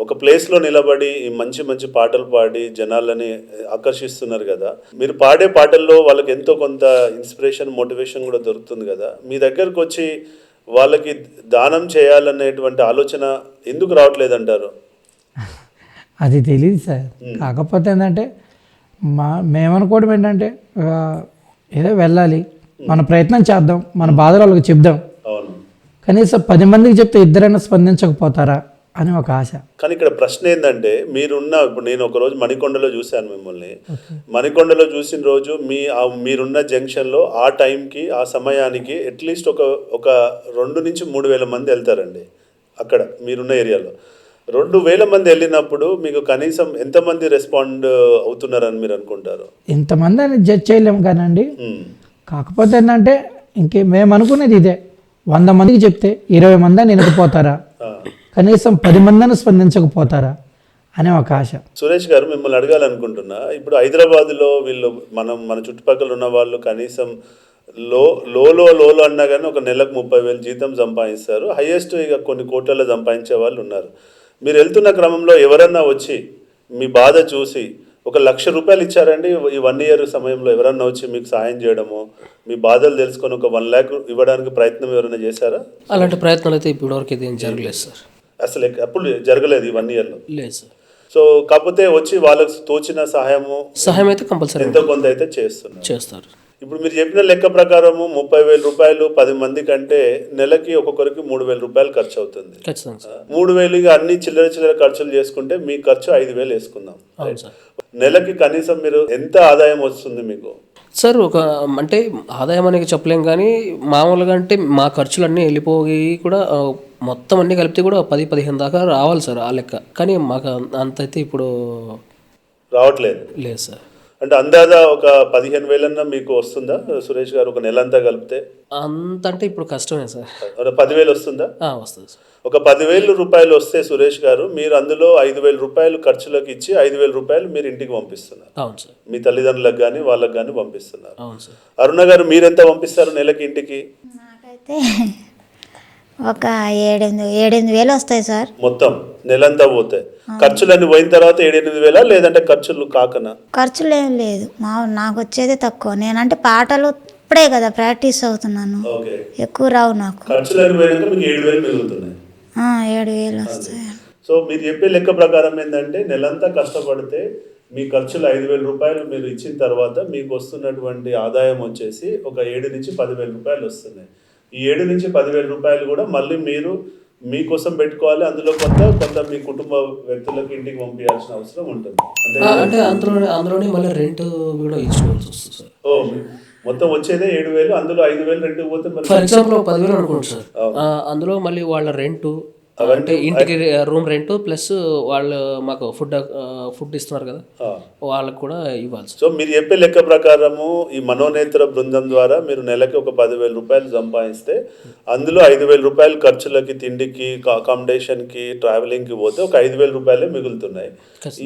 ఒక ప్లేస్లో నిలబడి ఈ మంచి మంచి పాటలు పాడి జనాలని ఆకర్షిస్తున్నారు కదా, మీరు పాడే పాటల్లో వాళ్ళకి ఎంతో కొంత ఇన్స్పిరేషన్, మోటివేషన్ కూడా దొరుకుతుంది కదా, మీ దగ్గరకు వచ్చి వాళ్ళకి దానం చేయాలనేటువంటి ఆలోచన ఎందుకు రావట్లేదంటారు? అది తెలియదు సార్. కాకపోతే ఏంటంటే మేమనుకోవడం ఏంటంటే ఏదో వెళ్ళాలి, మన ప్రయత్నం చేద్దాం, మన బాధలు వాళ్ళకి చెప్దాం, అవును, కనీసం 10 మందికి చెప్తే ఇద్దరైనా స్పందించకపోతారా అని ఒక ఆశ. కానీ ఇక్కడ ప్రశ్న ఏంటంటే ఇప్పుడు నేను ఒక రోజు మణికొండలో చూశాను మిమ్మల్ని. మణికొండలో చూసిన రోజు మీరున్న జంక్షన్లో ఆ టైంకి, ఆ సమయానికి అట్లీస్ట్ ఒక 2 నుంచి 3 వేల మంది వెళ్తారండి. అక్కడ మీరున్న ఏరియాలో 2,000 మంది వెళ్ళినప్పుడు మీకు కనీసం ఎంతమంది రెస్పాండ్ అవుతున్నారని మీరు అనుకుంటారు? ఇంతమంది అని జడ్జ్ చేయలేము కానండి. కాకపోతే ఏంటంటే మేము అనుకునేది ఇదే, 100 మందికి చెప్తే 20 మంది అని వినకపోతారా, కనీసం 10 మందిని స్పందించకపోతారా అనే ఒక ఆశ. సురేష్ గారు, మిమ్మల్ని అడగాలనుకుంటున్నా, ఇప్పుడు హైదరాబాద్లో వీళ్ళు మన చుట్టుపక్కల ఉన్న వాళ్ళు కనీసం లోలో అన్నా కానీ ఒక నెలకు 30,000 జీతం సంపాదిస్తారు. హైయెస్ట్ ఇక కొన్ని కోట్లలో సంపాదించే వాళ్ళు ఉన్నారు. మీరు వెళ్తున్న క్రమంలో ఎవరన్నా వచ్చి మీ బాధ చూసి ఒక ₹1,00,000 ఇచ్చారండి ఈ 1 year సమయంలో? ఎవరన్నా వచ్చి మీకు సాయం చేయడము, మీ బాధలు తెలుసుకొని ఒక 1 lakh ఇవ్వడానికి ప్రయత్నం ఎవరైనా చేశారా? అలాంటి ప్రయత్నాలు అయితే ఇప్పటివరకు అయితే ఏం జరగలేదు సార్. అసలు ఎప్పుడు జరగలేదు ఈ 1 yearలో? లేదు సార్. సో కాకపోతే వచ్చి వాళ్ళకి తోచిన సహాయం అయితే కంపల్సరీ ఎంతో కొంత అయితే చేస్తారు. ఇప్పుడు మీరు చెప్పిన లెక్క ప్రకారము ₹30,000 10 మంది కంటే నెలకి ఒక్కొక్కరికి ₹3,000 ఖర్చు అవుతుంది. ఖచ్చితంగా సార్. 3,000 అన్ని చిల్లర ఖర్చులు చేసుకుంటే మీ ఖర్చు 5,000 వేసుకుందాం. నెలకి కనీసం మీరు ఎంత ఆదాయం వస్తుంది మీకు? సార్ అంటే ఆదాయం అనేది చెప్పలేం, కానీ మామూలుగా అంటే మా ఖర్చులు అన్నీ వెళ్ళిపోయి కూడా మొత్తం అన్నీ కలిపితే కూడా 10-15 దాకా రావాలి సార్ ఆ లెక్క. కానీ మాకు అంత అయితే ఇప్పుడు రావట్లేదు. లేదు సార్. అంటే అందాదా ఒక 15,000 మీకు వస్తుందా సురేష్ గారు ఒక నెల అంతా కలిపితే? అంత అంటే ఇప్పుడు కష్టమే సార్. 10,000 వస్తుందా? వస్తుంది సార్. ఒక ₹10,000 వస్తే సురేష్ గారు, మీరు అందులో ₹5,000 ఖర్చులకు ఇచ్చి ₹5,000 మీరు ఇంటికి పంపిస్తున్నారు. అవును సార్. మీ తల్లిదండ్రులకు కానీ వాళ్ళకి కానీ పంపిస్తున్నారు. అవును సార్. అరుణ గారు, మీరెంత పంపిస్తారు నెలకి ఇంటికి? నాకైతే ఒక 7-8 వేలు వస్తాయి సార్. మొత్తం నెలంతా పోతాయి. ఖర్చులన్నీ పోయిన తర్వాత 7-8 వేలా, లేదంటే ఖర్చులు కాకనా? ఖర్చులు ఏం లేదు, నాకు వచ్చేది తక్కువ. నేనంటే పాటలు ఇప్పుడే కదా ప్రాక్టీస్ అవుతున్నాను, ఎక్కువ రావు నాకు. ఖర్చులన్నీ పోయినాక మీకు 7,000 మిగులుతున్నాయి. 7,000 వస్తాయి. సో మీరు చెప్పే లెక్క ప్రకారం ఏంటంటే నెలంతా కష్టపడితే మీ ఖర్చులు ₹5,000 మీరు ఇచ్చిన తర్వాత మీకు వస్తున్నటువంటి ఆదాయం వచ్చేసి ఒక 7 నుంచి 10,000 వస్తున్నాయి. ఈ 7 నుంచి 10,000 కూడా మళ్ళీ మీరు మీకోసం పెట్టుకోవాలి. అందులో కొంత మీ కుటుంబ వ్యక్తులకు ఇంటికి పంపించాల్సిన అవసరం ఉంటుంది. అంటే అందులోనే మళ్ళీ రెంట్ కూడా ఇచ్చుకోవాల్సి వస్తుంది సార్. మొత్తం వచ్చేదే 7,000, అందులో 5,000 రెంట్ పోతే ఫర్ ఎగ్జాంపుల్ 10,000 అనుకోండి సార్. అందులో మళ్ళీ వాళ్ళ రెంటు అంటే ఇంటికి రూమ్ రెంట్ ప్లస్ వాళ్ళు మాకు ఫుడ్ ఇస్తున్నారు కదా, వాళ్ళకి కూడా ఇవ్వాలి. సో మీరు చెప్పే లెక్క ప్రకారము ఈ మనోనేత్ర బృందం ద్వారా మీరు నెలకి ఒక ₹10,000 సంపాదిస్తే అందులో ₹5,000 ఖర్చులకి, తిండికి, అకామిడేషన్కి, ట్రావెలింగ్కి పోతే ఒక ₹5,000 మిగులుతున్నాయి.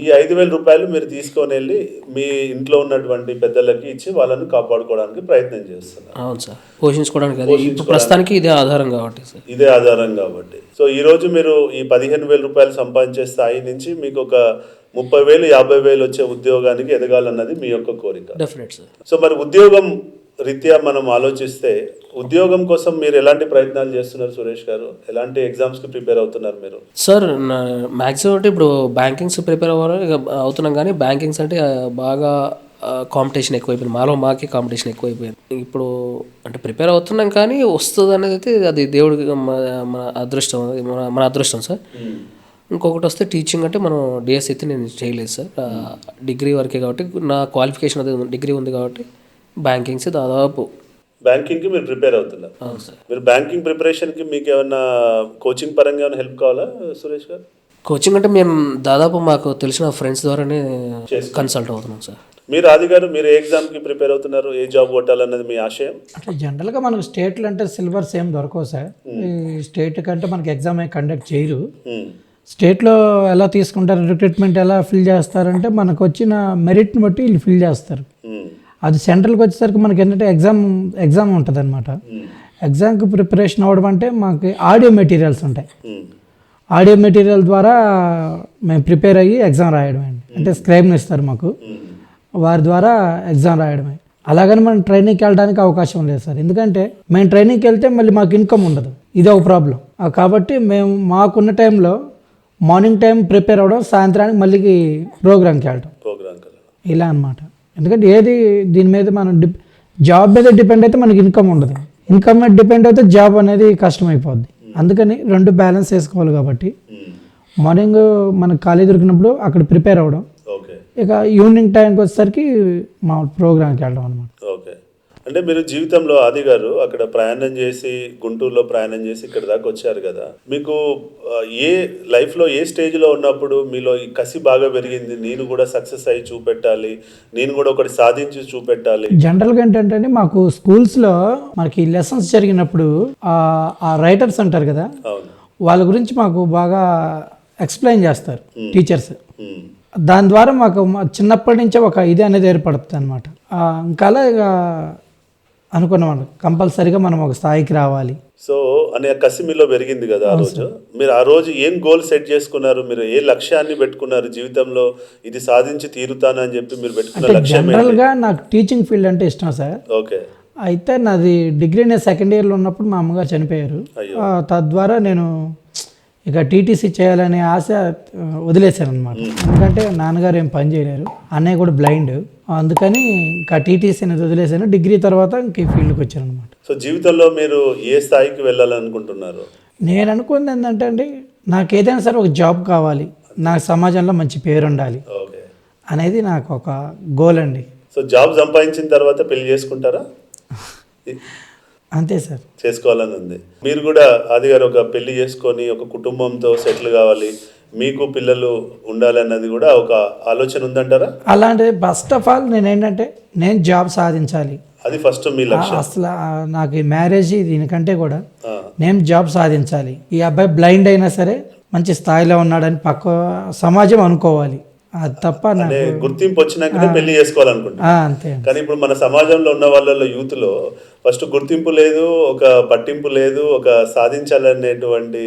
ఈ ₹5,000 మీరు తీసుకొని వెళ్ళి మీ ఇంట్లో ఉన్నటువంటి పెద్దలకి ఇచ్చి వాళ్ళని కాపాడుకోవడానికి ప్రయత్నం చేస్తున్నారు. అవును సార్, పోషించుకోవడానికి. ప్రస్తుతానికి ఇదే ఆధారం కాబట్టి సార్. ఇదే ఆధారం కాబట్టి. సో ఈరోజు మీరు ఈ ₹15,000 సంపాదించే స్థాయి నుంచి మీకు ఒక 30,000, 50,000 వచ్చే ఉద్యోగానికి ఎదగాలన్నది మీ యొక్క కోరిక. Definite sir. సో మరి ఉద్యోగం రీత్యా మనం ఆలోచిస్తే ఉద్యోగం కోసం మీరు ఎలాంటి ప్రయత్నాలు చేస్తున్నారు సురేష్ గారు? ఎలాంటి ఎగ్జామ్స్కి ప్రిపేర్ అవుతున్నారు మీరు? సార్ మ్యాక్సిమం అంటే ఇప్పుడు బ్యాంకింగ్స్ ప్రిపేర్ అవుతున్నాం, కానీ బ్యాంకింగ్స్ అంటే బాగా కాంపిటీషన్ ఎక్కువైపోయింది. మాకే కాంపిటీషన్ ఎక్కువైపోయింది. ఇప్పుడు అంటే ప్రిపేర్ అవుతున్నాం, కానీ వస్తుంది అనేది అయితే అది దేవుడికి మన అదృష్టం సార్. ఇంకొకటి వస్తే టీచింగ్ అంటే మనం డిఎస్ అయితే నేను చేయలేదు సార్. డిగ్రీ వరకే కాబట్టి నా క్వాలిఫికేషన్ అది డిగ్రీ ఉంది కాబట్టి బ్యాంకింగ్స్ దాదాపు బ్యాంకింగ్కి మీరు ప్రిపేర్ అవుతున్నారు. అవును సార్. మీరు బ్యాంకింగ్ ప్రిపరేషన్కి మీకు ఏమైనా కోచింగ్ పరంగా ఏమైనా హెల్ప్ కావాలా సురేష్ గారు? కోచింగ్ అంటే మేము దాదాపు మాకు తెలిసిన ఫ్రెండ్స్ ద్వారానే కన్సల్ట్ అవుతున్నాం సార్. మీరు ఆది గారు, మీరు ఏ ఎగ్జామ్కి ప్రిపేర్ అవుతున్నారు? ఏ జాబ్ కొట్టాలన్నది మీ ఆశయం? అట్లా జనరల్గా మనకు స్టేట్లు అంటే సిలబస్ ఏం దొరకవు సార్. ఈ స్టేట్ కంటే మనకి ఎగ్జామ్ ఏం కండక్ట్ చేయరు. స్టేట్లో ఎలా తీసుకుంటారు, రిక్రూట్మెంట్ ఎలా ఫిల్ చేస్తారంటే మనకు వచ్చిన మెరిట్ని బట్టి వీళ్ళు ఫిల్ చేస్తారు. అది సెంట్రల్కి వచ్చేసరికి మనకి ఏంటంటే ఎగ్జామ్ ఉంటుంది అనమాట. ఎగ్జామ్కి ప్రిపరేషన్ అవ్వడం అంటే మనకి ఆడియో మెటీరియల్స్ ఉంటాయి. ఆడియో మెటీరియల్ ద్వారా మేము ప్రిపేర్ అయ్యి ఎగ్జామ్ రాయడమే అండి. అంటే స్క్రైబ్ని ఇస్తారు మాకు, వారి ద్వారా ఎగ్జామ్ రాయడమే. అలాగని మనం ట్రైనింగ్కి వెళ్ళడానికి అవకాశం లేదు సార్. ఎందుకంటే మేము ట్రైనింగ్కి వెళ్తే మళ్ళీ మాకు ఇన్కమ్ ఉండదు, ఇది ఒక ప్రాబ్లం. కాబట్టి మేము మాకున్న టైంలో మార్నింగ్ టైం ప్రిపేర్ అవ్వడం, సాయంత్రానికి మళ్ళీ ప్రోగ్రామ్కి వెళ్ళడం, ఇలా అన్నమాట. ఎందుకంటే ఏది దీని మీద మనం జాబ్ మీద డిపెండ్ అయితే మనకి ఇన్కమ్ ఉండదు, ఇన్కమ్ మీద డిపెండ్ అయితే జాబ్ అనేది కష్టమైపోద్ది. అందుకని రెండు బ్యాలెన్స్ చేసుకోవాలి. కాబట్టి మార్నింగ్ మనకు ఖాళీ దొరికినప్పుడు అక్కడ ప్రిపేర్ అవ్వడం, ఇక ఈవినింగ్ టైంకి వచ్చేసరికి మా ప్రోగ్రామ్కి వెళ్ళడం అనమాట. ఓకే. అంటే మీరు జీవితంలో ఆది గారు అక్కడ ప్రయాణం చేసి, గుంటూరులో ప్రయాణం చేసి ఇక్కడ దాకా వచ్చారు కదా, మీకు ఏ లైఫ్లో ఏ స్టేజ్లో ఉన్నప్పుడు మీలో ఈ కసి బాగా పెరిగింది, నేను కూడా సక్సెస్ అయ్యి చూపెట్టాలి, నేను కూడా ఒకటి సాధించి చూపెట్టాలి? జనరల్గా ఏంటంటే మాకు స్కూల్స్లో మనకి లెసన్స్ జరిగినప్పుడు ఆ రైటర్స్ అంటారు కదా, వాళ్ళ గురించి మాకు బాగా ఎక్స్ప్లెయిన్ చేస్తారు టీచర్స్. దాని ద్వారా మాకు చిన్నప్పటి నుంచే ఒక ఇది అనేది ఏర్పడుతుంది అనమాట. ఇంకా అలా ఇక అనుకున్నాం కంపల్సరీగా మనం ఒక స్థాయికి రావాలి. సో అనే కసి మీలో పెరిగింది కదా ఆ రోజు. మీరు ఆ రోజు ఏం గోల్ సెట్ చేసుకున్నారు? మీరు ఏ లక్ష్యాన్ని పెట్టుకున్నారు జీవితంలో? ఇది సాధించి తీరుతానని చెప్పి మీరు పెట్టుకున్న లక్ష్యం? జనరల్గా నాకు టీచింగ్ ఫీల్డ్ అంటే ఇష్టం సార్. ఓకే. అయితే నాది డిగ్రీ నేను సెకండ్ ఇయర్లో ఉన్నప్పుడు మా అమ్మగారు చనిపోయారు. తద్వారా నేను ఇక టీటీసీ చేయాలనే ఆశ వదిలేశాను అనమాట. ఎందుకంటే నాన్నగారు ఏం పని చేయలేరు, అన్నయ్య కూడా బ్లైండ్, అందుకని ఇంకా టీటీసీ అనేది వదిలేశాను. డిగ్రీ తర్వాత ఇంక ఈ ఫీల్డ్కి వచ్చాను అనమాట. సో జీవితంలో మీరు ఏ స్థాయికి వెళ్ళాలనుకుంటున్నారు? నేను అనుకుంది ఏంటంటే అండి, నాకు ఏదైనా సరే ఒక జాబ్ కావాలి, నాకు సమాజంలో మంచి పేరు ఉండాలి అనేది నాకు ఒక గోల్ అండి. సో జాబ్ సంపాదించిన తర్వాత పెళ్లి చేసుకుంటారా? అంతే సార్, చేసుకోవాలని ఉంది. మీరు కూడా ఆది గారు ఒక పెళ్లి చేసుకొని ఒక కుటుంబంతో సెటిల్ కావాలి, మీకు పిల్లలు ఉండాలన్నది కూడా ఒక ఆలోచన ఉందంటారా? అలాంటిది ఫస్ట్ ఆఫ్ ఆల్ నేను జాబ్ సాధించాలి, అది ఫస్ట్ మీ లక్ష్యం. అసలు నాకు ఈ మ్యారేజ్ దీనికంటే కూడా నేను జాబ్ సాధించాలి. ఈ అబ్బాయి బ్లైండ్ అయినా సరే మంచి స్థాయిలో ఉన్నాడని పక్క సమాజం అనుకోవాలి. అది తప్ప గుర్తింపు వచ్చినాకనే పెళ్లి చేసుకోవాలనుకుంటున్నా. అంతే. కానీ ఇప్పుడు మన సమాజంలో ఉన్న వాళ్ళలో యూత్లో ఫస్ట్ గుర్తింపు లేదు, ఒక పట్టింపు లేదు, ఒక సాధించాలనేటువంటి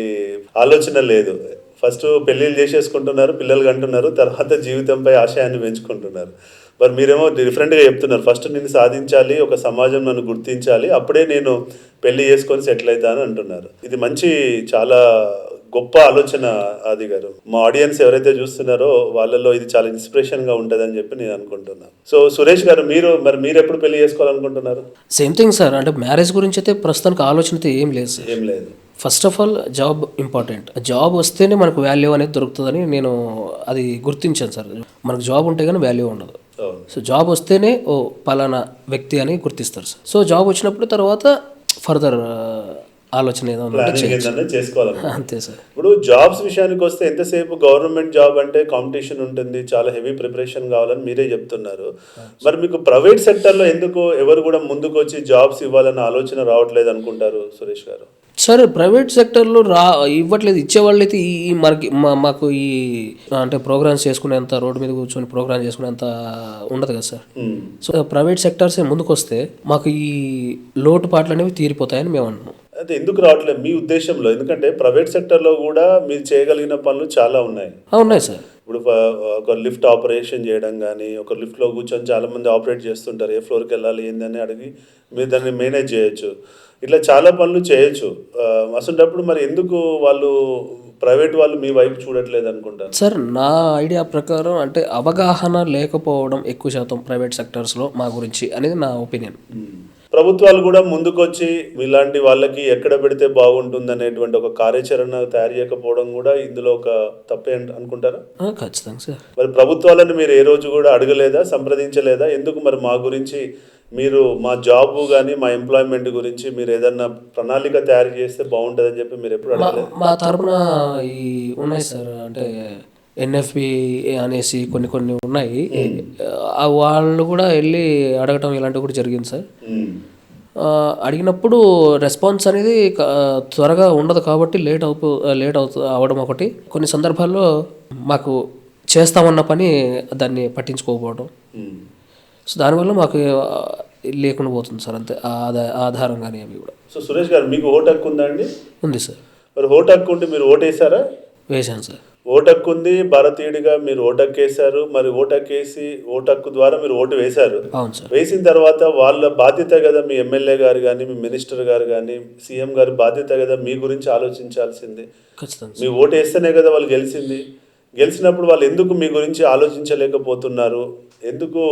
ఆలోచన లేదు. ఫస్ట్ పెళ్ళిళ్ళు చేసేసుకుంటున్నారు, పిల్లలు కంటున్నారు, తర్వాత జీవితంపై ఆశయాన్ని పెంచుకుంటున్నారు. మరి మీరేమో డిఫరెంట్గా చెప్తున్నారు, ఫస్ట్ నేను సాధించాలి, ఒక సమాజం నన్ను గుర్తించాలి, అప్పుడే నేను పెళ్లి చేసుకొని సెటిల్ అవుతాను అంటున్నారు. ఇది మంచి చాలా గొప్ప ఆలోచన ఆది గారు. మా ఆడియన్స్ ఎవరైతే చూస్తున్నారో వాళ్ళలో ఇది చాలా ఇన్స్పిరేషన్గా ఉంటుందని చెప్పి నేను అనుకుంటున్నాను. సో సురేష్ గారు, మీరు ఎప్పుడు పెళ్లి చేసుకోవాలనుకుంటున్నారు? Same thing sir. అంటే మ్యారేజ్ గురించి అయితే ప్రస్తుతానికి ఆలోచన అయితే ఏం లేదు సార్. ఏం లేదు. First of all job important. Job వస్తేనే మనకు వాల్యూ అనేది దొరుకుతుందని నేను అది గుర్తించాను సార్. మనకు జాబ్ ఉంటే కానీ వాల్యూ ఉండదు. సో జాబ్ వస్తేనే ఓ పలానా వ్యక్తి అని గుర్తిస్తారు సార్. సో జాబ్ వచ్చినప్పుడు తర్వాత ఫర్దర్ ఆలోచన ఏదో చేసుకోవాలి, అంతే సార్. ఇప్పుడు జాబ్స్ విషయానికి వస్తే ఎంతసేపు గవర్నమెంట్ జాబ్ అంటే కాంపిటీషన్ ఉంటుంది, చాలా హెవీ ప్రిపరేషన్ కావాలని మీరే చెప్తున్నారు. మరి మీకు ప్రైవేట్ సెక్టర్లో ఎందుకు ఎవరు కూడా ముందుకు వచ్చి జాబ్స్ ఇవ్వాలన్న ఆలోచన రావట్లేదు అనుకుంటారు సురేష్ గారు? సార్ ప్రైవేట్ సెక్టర్లో ఇవ్వట్లేదు. ఇచ్చేవాళ్ళు అయితే ఈ మనకి మాకు ఈ అంటే ప్రోగ్రామ్స్ చేసుకునేంత, రోడ్డు మీద కూర్చొని ప్రోగ్రామ్ చేసుకునేంత ఉండదు కదా సార్. సో ప్రైవేట్ సెక్టర్సే ముందుకు వస్తే మాకు ఈ లోటుపాట్లు అనేవి తీరిపోతాయని మేము అంటున్నాం. అయితే ఎందుకు రావట్లేదు మీ ఉద్దేశంలో? ఎందుకంటే ప్రైవేట్ సెక్టర్లో కూడా మీరు చేయగలిగిన పనులు చాలా ఉన్నాయి. ఉన్నాయి సార్. ఇప్పుడు ఒక లిఫ్ట్ ఆపరేషన్ చేయడం కానీ, ఒక లిఫ్ట్లో కూర్చొని చాలామంది ఆపరేట్ చేస్తుంటారు, ఏ ఫ్లోర్కి వెళ్ళాలి ఏందని అడిగి మీరు దాన్ని మేనేజ్ చేయొచ్చు, ఇట్లా చాలా పనులు చేయొచ్చు. అసలు మరి ఎందుకు ప్రైవేట్ వాళ్ళు మీ వైపు చూడట్లేదు అనుకుంటారు సార్? నా ఐడియా ప్రకారం అంటే అవగాహన లేకపోవడం ఎక్కువ శాతం ప్రైవేట్ సెక్టర్స్లో మా గురించి అనేది నా ఒపీనియన్. ప్రభుత్వాలు కూడా ముందుకొచ్చి ఇలాంటి వాళ్ళకి ఎక్కడ పెడితే బాగుంటుంది అనేటువంటి ఒక కార్యాచరణ తయారు చేయకపోవడం కూడా ఇందులో ఒక తప్పే అనుకుంటారా? ఖచ్చితంగా సార్. మరి ప్రభుత్వాలను మీరు ఏ రోజు కూడా అడగలేదా, సంప్రదించలేదా? ఎందుకు మరి మా గురించి మీరు మా జాబ్ కానీ మా ఎంప్లాయ్మెంట్ గురించి మీరు ఏదన్నా ప్రణాళిక తయారు చేస్తే బాగుంటుందని చెప్పి మీరు ఎప్పుడు అడగలేదు? మా తరపున ఈ ఉన్నాయి సార్, అంటే ఎన్ఎఫ్పి అనేసి కొన్ని కొన్ని ఉన్నాయి. వాళ్ళు కూడా వెళ్ళి అడగటం ఇలాంటివి కూడా జరిగింది సార్. అడిగినప్పుడు రెస్పాన్స్ అనేది త్వరగా ఉండదు కాబట్టి లేట్ అవ్వడం ఒకటి. కొన్ని సందర్భాల్లో మాకు చేస్తామన్న పని దాన్ని పట్టించుకోకపోవడం, సో దానివల్ల మాకు లేకుండా పోతుంది సార్. అంతే ఆధారం కానీ అవి కూడా. సో సురేష్ గారు, మీకు ఓటు హక్కు ఉందా అండి? ఉంది సార్. మరి ఓటు హక్కు ఉంటే మీరు ఓటేసారా? వేశాను సార్. ఓటు హక్కు ఉంది, భారతీయుడిగా మీరు ఓటు హక్కు వేశారు. మరి ఓటు హక్కు వేసి ఓటు హక్కు ద్వారా మీరు ఓటు వేశారు. అవును సార్. వేసిన తర్వాత వాళ్ళ బాధ్యత కదా, మీ ఎమ్మెల్యే గారు కానీ మీ మినిస్టర్ గారు కానీ సీఎం గారి బాధ్యత కదా మీ గురించి ఆలోచించాల్సింది. ఖచ్చితంగా. మీ ఓటు వేస్తేనే కదా వాళ్ళు గెలిచింది. గెలిచినప్పుడు వాళ్ళు ఎందుకు మీ గురించి ఆలోచించలేకపోతున్నారు? ఎందుకు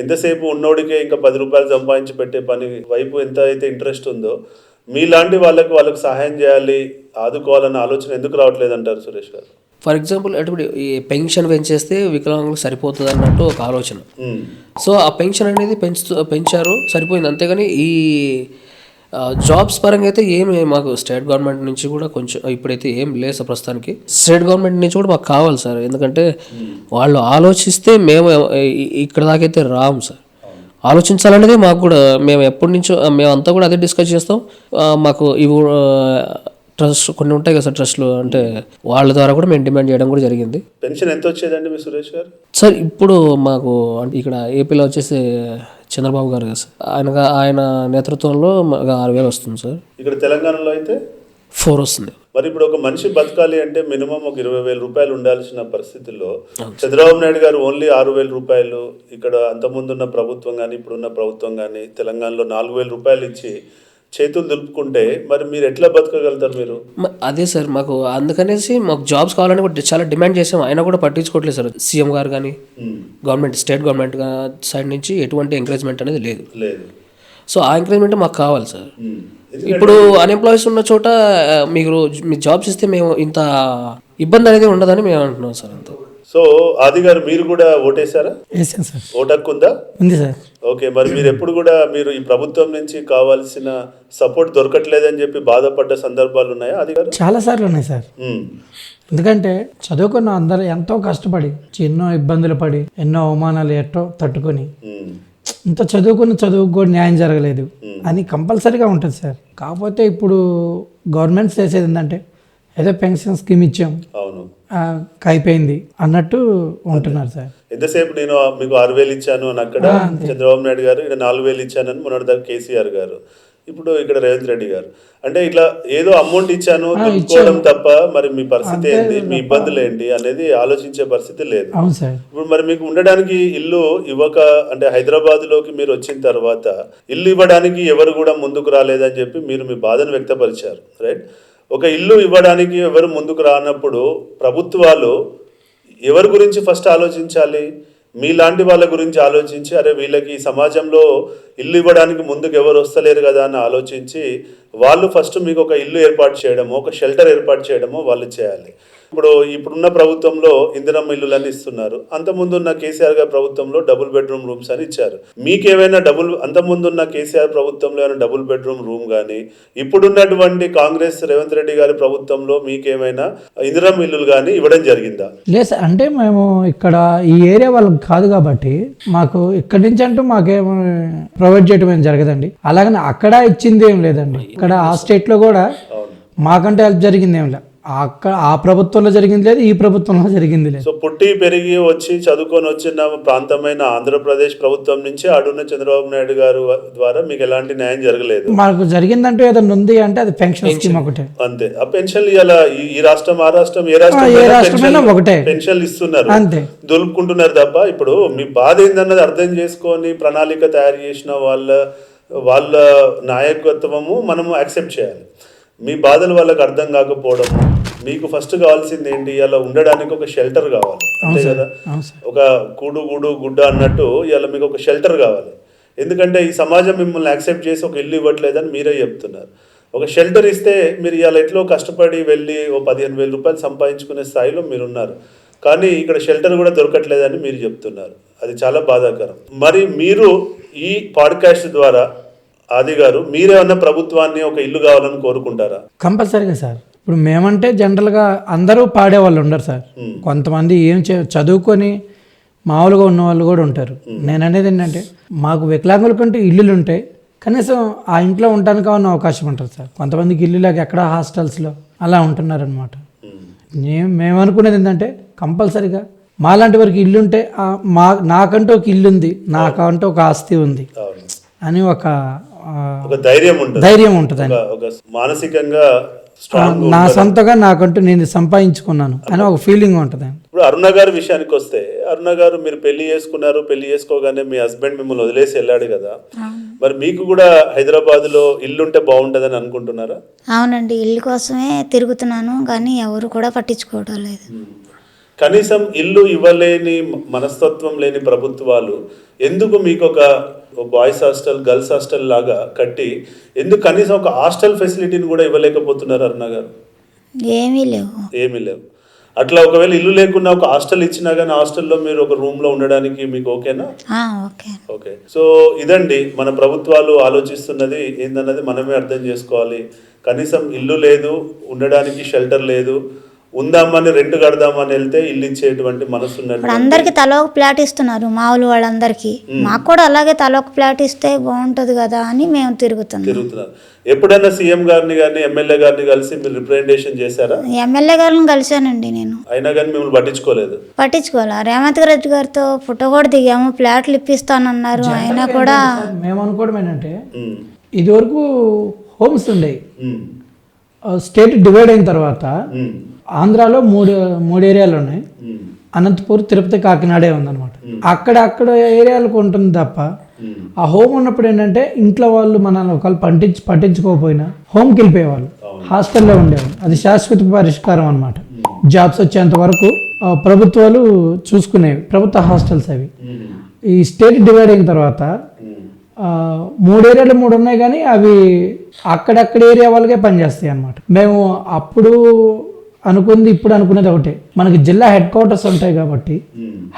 ఎంతసేపు ఉన్నోడికే ఇంకా 10 రూపాయలు సంపాదించి పెట్టే పని వైపు ఎంత అయితే ఇంట్రెస్ట్ ఉందో, మీలాంటి వాళ్ళకు సహాయం చేయాలి, ఆదుకోవాలన్న ఆలోచన ఎందుకు రావట్లేదు అంటారు సురేష్ గారు? ఫర్ ఎగ్జాంపుల్ అటు ఈ పెన్షన్ పెంచేస్తే వికలాంగులకు సరిపోతుంది అన్నట్టు ఒక ఆలోచన. సో ఆ పెన్షన్ అనేది పెంచారు, సరిపోయింది. అంతేగాని ఈ జాబ్స్ పరంగా అయితే ఏమి మాకు స్టేట్ గవర్నమెంట్ నుంచి కూడా కొంచెం ఇప్పుడైతే ఏం లేదు సార్ ప్రస్తుతానికి. స్టేట్ గవర్నమెంట్ నుంచి కూడా మాకు కావాలి సార్, ఎందుకంటే వాళ్ళు ఆలోచిస్తే మేము ఇక్కడ దాకైతే రాము సార్. ఆలోచించాలనేది మాకు కూడా, మేము ఎప్పటి నుంచో మేమంతా కూడా అదే డిస్కస్ చేస్తాం. మాకు ఇవి ట్రస్ట్ కొన్ని ఉంటాయి కదా సార్, ట్రస్ట్లు, అంటే వాళ్ళ ద్వారా కూడా మేము డిమాండ్ చేయడం కూడా జరిగింది. పెన్షన్ ఎంత వచ్చేదండి మీ సురేష్ గారు? సార్ ఇప్పుడు మాకు అంటే ఇక్కడ ఏపీలో వచ్చేసి చంద్రబాబు గారు కదా సార్, ఆయన నేతృత్వంలో 6,000 వస్తుంది సార్. ఇక్కడ తెలంగాణలో అయితే 4 వస్తుంది. మరి ఇప్పుడు ఒక మనిషి బతకాలి అంటే మినిమం ఒక 20,000 రూపాయలు ఉండాల్సిన పరిస్థితుల్లో చంద్రబాబు నాయుడు గారు ఓన్లీ 6,000 రూపాయలు, ఇక్కడ అంతకుముందున్న ప్రభుత్వం కానీ ఇప్పుడున్న ప్రభుత్వం కానీ తెలంగాణలో 4,000 రూపాయలు ఇచ్చి చేతులు దులుపుకుంటే మరి మీరు ఎట్లా బతకగలుగుతారు మీరు? అదే సార్, మాకు అందుకనేసి మాకు జాబ్స్ కావాలని కూడా చాలా డిమాండ్ చేసాం. అయినా కూడా పట్టించుకోవట్లేదు సార్. సీఎం గారు కానీ గవర్నమెంట్, స్టేట్ గవర్నమెంట్ సైడ్ నుంచి ఎటువంటి ఎంకరేజ్మెంట్ అనేది లేదు. సో ఆ ఎంకరేజ్మెంట్ మాకు కావాలి సార్. ఇప్పుడు అన్ఎంప్లాయీస్ ఉన్న చోట మీరు మీ జాబ్స్ ఇస్తే మేము ఇంత ఇబ్బంది అనేది ఉండదని మేము అంటున్నాం సార్. అంతే. సో ఆది గారు, మీరు కూడా ఓటేశారా? వేసాను సార్. ఓటు హక్కు ఉందా? ఉంది సార్. ఓకే, మరి మీరు ఎప్పుడు కూడా మీరు ఈ ప్రభుత్వం నుంచి కావాల్సిన సపోర్ట్ దొరకట్లేదని చెప్పి బాధపడ్డ సందర్భాలు ఉన్నాయా ఆది గారు? చాలా సార్లు ఉన్నాయి సార్. ఎందుకంటే చదువుకున్న అందరూ ఎంతో కష్టపడి ఎన్నో ఇబ్బందులు పడి ఎన్నో అవమానాలు ఎట్టో తట్టుకొని ఇంత చదువుకు కూడా న్యాయం జరగలేదు అని కంపల్సరీగా ఉంటుంది సార్. కాకపోతే ఇప్పుడు గవర్నమెంట్ చేసేది ఏంటంటే ఏదో పెన్షన్ స్కీమ్ ఇచ్చాం, అవును, అయిపోయింది అన్నట్టు ఉంటున్నారు సార్. ఎంతసేపు నేను మీకు 6,000 ఇచ్చాను అని అక్కడ చంద్రబాబు నాయుడు గారు, ఇక్కడ 4,000 ఇచ్చానని మొన్నటిదాకా కేసీఆర్ గారు, ఇప్పుడు ఇక్కడ రేవంత్ రెడ్డి గారు. అంటే ఇట్లా ఏదో అమౌంట్ ఇచ్చాను దులుపుకోవడం తప్ప మరి మీ పరిస్థితి ఏంటి, మీ ఇబ్బందులు ఏంటి అనేది ఆలోచించే పరిస్థితి లేదు. ఇప్పుడు మరి మీకు ఉండడానికి ఇల్లు ఇవ్వక, అంటే హైదరాబాద్ లోకి మీరు వచ్చిన తర్వాత ఇల్లు ఇవ్వడానికి ఎవరు కూడా ముందుకు రాలేదని చెప్పి మీరు మీ బాధను వ్యక్తపరిచారు, రైట్? ఒక ఇల్లు ఇవ్వడానికి ఎవరు ముందుకు రానప్పుడు ప్రభుత్వాలు ఎవరి గురించి ఫస్ట్ ఆలోచించాలి? మీలాంటి వాళ్ళ గురించి ఆలోచించి, అరే వీళ్ళకి సమాజంలో ఇల్లు ఇవ్వడానికి ముందుకు ఎవరు వస్తలేరు కదా అని ఆలోచించి వాళ్ళు ఫస్ట్ మీకు ఒక ఇల్లు ఏర్పాటు చేయడమో, ఒక షెల్టర్ ఏర్పాటు చేయడమో వాళ్ళు చేయాలి. ఇప్పుడున్న ప్రభుత్వంలో ఇందిరమ్మ ఇల్లులని ఇస్తున్నారు. అంతకుముందున్న కేసీఆర్ గారి ప్రభుత్వంలో డబుల్ బెడ్రూమ్ రూమ్స్ అని ఇచ్చారు. మీకేమైనా అంతకుముందున్న కేసీఆర్ ప్రభుత్వంలో ఏమైనా డబుల్ బెడ్రూమ్ రూమ్ కానీ, ఇప్పుడున్నటువంటి కాంగ్రెస్ రేవంత్ రెడ్డి గారి ప్రభుత్వంలో మీకేమైనా ఇందిరమ్మ ఇల్లులు కానీ ఇవ్వడం జరిగిందా? లేదు సార్, అంటే మేము ఇక్కడ ఈ ఏరియా వాళ్ళకి కాదు కాబట్టి మాకు ఇక్కడి నుంచి అంటూ మాకేమో ప్రొవైడ్ చేయడం ఏం జరగదండి. అలాగని అక్కడ ఇచ్చింది ఏం లేదండి. ఇక్కడ ఆ స్టేట్లో కూడా మాకంటే హెల్ప్ జరిగింది ఏం లేదు. ఆ ప్రభుత్వంలో జరిగింది లేదు, ఈ ప్రభుత్వంలో జరిగింది లేదు. సో పుట్టి పెరిగి వచ్చి చదువుకొని వచ్చిన ప్రాంతమైన ఆంధ్రప్రదేశ్ ప్రభుత్వం నుంచి అడున్న చంద్రబాబు నాయుడు గారు ద్వారా మీకు ఎలాంటి న్యాయం జరగలేదు. మాకు జరిగిందంటూ ఏదైనా ఉంది అంటే అది పెన్షన్ స్కీమ్ ఒకటే. అంతే. ఆ పెన్షన్ ఇవాళ ఈ రాష్ట్రం ఆ రాష్ట్రం ఏ రాష్ట్రం ఒకటే పెన్షన్లు ఇస్తున్నారు, అంతే, దులుపుకుంటున్నారు తప్ప. ఇప్పుడు మీ బాధ ఏందన్నది అర్థం చేసుకొని ప్రణాళిక తయారు చేసిన వాళ్ళ నాయకత్వము మనము యాక్సెప్ట్ చేయాలి. మీ బాధలు వాళ్ళకి అర్థం కాకపోవడము, మీకు ఫస్ట్ కావాల్సింది ఏంటి, ఇలా ఉండడానికి ఒక షెల్టర్ కావాలి, అంతే కదా? ఒక కూడు గుడ్డ అన్నట్టు ఇలా మీకు ఒక షెల్టర్ కావాలి. ఎందుకంటే ఈ సమాజం మిమ్మల్ని యాక్సెప్ట్ చేసి ఒక ఇల్లు ఇవ్వట్లేదని మీరే చెప్తున్నారు. ఒక షెల్టర్ ఇస్తే మీరు ఇలా ఎట్లో కష్టపడి వెళ్ళి ఓ 15,000 రూపాయలు సంపాదించుకునే స్థాయిలో మీరున్నారు. కానీ ఇక్కడ షెల్టర్ కూడా దొరకట్లేదని మీరు చెప్తున్నారు. అది చాలా బాధాకరం. మరి మీరు ఈ పాడ్కాస్ట్ ద్వారా ఆది గారు మీరేమన్నా ప్రభుత్వాన్ని ఒక ఇల్లు కావాలని కోరుకుంటారా? కంపల్సరీగా సార్. ఇప్పుడు మేమంటే జనరల్గా అందరూ పాడేవాళ్ళు ఉండరు సార్. కొంతమంది ఏం చదువుకొని మామూలుగా ఉన్న వాళ్ళు కూడా ఉంటారు. నేను అనేది ఏంటంటే మాకు వికలాంగుల కంటే ఇల్లులు ఉంటాయి, కనీసం ఆ ఇంట్లో ఉండడానికి ఉన్న అవకాశం ఉంటుంది సార్. కొంతమందికి ఇల్లు లేక ఎక్కడ హాస్టల్స్లో అలా ఉంటున్నారనమాట. మేము అనుకునేది ఏంటంటే కంపల్సరీగా మాలాంటి వారికి ఇల్లు ఉంటే నాకంటూ ఒక ఇల్లు ఉంది, నాకంటూ ఒక ఆస్తి ఉంది అని ఒక ధైర్యం ఉంటుంది అని, మానసికంగా నా సొంతగా నాకంటూ నేను సంపాదించుకున్నాను అని ఒక ఫీలింగ్ ఉంటుంది. ఇప్పుడు అరుణ గారి విషయానికి వస్తే, అరుణ గారు మీరు పెళ్లి చేసుకున్నారు, పెళ్లి చేసుకోగానే మీ హస్బెండ్ మిమ్మల్ని వదిలేసి వెళ్ళాడు కదా, మరి మీకు కూడా హైదరాబాద్ లో ఇల్లు ఉంటే బాగుంటుందని అనుకుంటున్నారా? అవునండి, ఇల్లు కోసమే తిరుగుతున్నాను కానీ ఎవరు కూడా పట్టించుకోవడం లేదు. కనీసం ఇల్లు ఇవ్వలేని మనస్తత్వం లేని ప్రభుత్వాలు ఎందుకు మీకు ఒక బాయ్స్ హాస్టల్, గర్ల్స్ హాస్టల్ లాగా కట్టి ఎందుకు కనీసం ఒక హాస్టల్ ఫెసిలిటీని కూడా ఇవ్వలేకపోతున్నారు అరుణ గారు? ఏమీ లేవు. అట్లా ఒకవేళ ఇల్లు లేకుండా ఒక హాస్టల్ ఇచ్చినా కానీ హాస్టల్లో మీరు ఒక రూమ్ లో ఉండడానికి మీకు ఓకేనా? ఓకే. సో ఇదండి మన ప్రభుత్వాలు ఆలోచిస్తున్నది ఏందన్నది మనమే అర్థం చేసుకోవాలి. కనీసం ఇల్లు లేదు, ఉండడానికి షెల్టర్ లేదు, ఉందామని రెంట్ కడదామని వెళ్తే ఇల్లు ఇచ్చేటువంటి మనసు ఉన్నట్టు. అందరికి తల ఒక ప్లాట్ ఇస్తున్నారు మామూలు వాళ్ళందరికీ, మాకు కూడా అలాగే తల ఒక ప్లాట్ ఇస్తే బాగుంటది కదా అని మేము తిరుగుతున్నాం. ఎప్పుడైనా సీఎం గారిని కానీ ఎమ్మెల్యే గారిని కలిసి మీరు రిప్రజెంటేషన్ చేశారా? ఎమ్మెల్యే గారిని కలిశానండి నేను. అయినా కానీ మిమ్మల్ని పట్టించుకోలే. రేవంత్ రెడ్డి గారితో ఫోటో కూడా దిగాము, ప్లాట్లు ఇప్పిస్తానన్నారు. అయినా కూడా మేము అనుకోవడం ఏంటంటే ఇదివరకు హోమ్స్ ఉండేవి, స్టేట్ డివైడ్ అయిన తర్వాత ఆంధ్రాలో మూడు ఏరియాలు ఉన్నాయి. అనంతపూర్, తిరుపతి, కాకినాడే ఉందన్నమాట. అక్కడ ఏరియాలకు ఉంటుంది తప్ప ఆ హోమ్ ఉన్నప్పుడు ఏంటంటే ఇంట్లో వాళ్ళు మనల్ని ఒకళ్ళు పట్టించుకోకపోయినా హోమ్కి వెళ్ళిపోయేవాళ్ళు, హాస్టల్లో ఉండేవాళ్ళు. అది శాశ్వత పరిష్కారం అనమాట. జాబ్స్ వచ్చేంత వరకు ప్రభుత్వాలు చూసుకునేవి, ప్రభుత్వ హాస్టల్స్ అవి. ఈ స్టేట్ డివైడ్ అయిన తర్వాత 3 ఏరియాలు 3 ఉన్నాయి కానీ అవి అక్కడక్కడ ఏరియా వాళ్ళకే పనిచేస్తాయి అన్నమాట. మేము అప్పుడు అనుకుంది ఇప్పుడు అనుకునేది ఒకటే, మనకి జిల్లా హెడ్ క్వార్టర్స్ ఉంటాయి కాబట్టి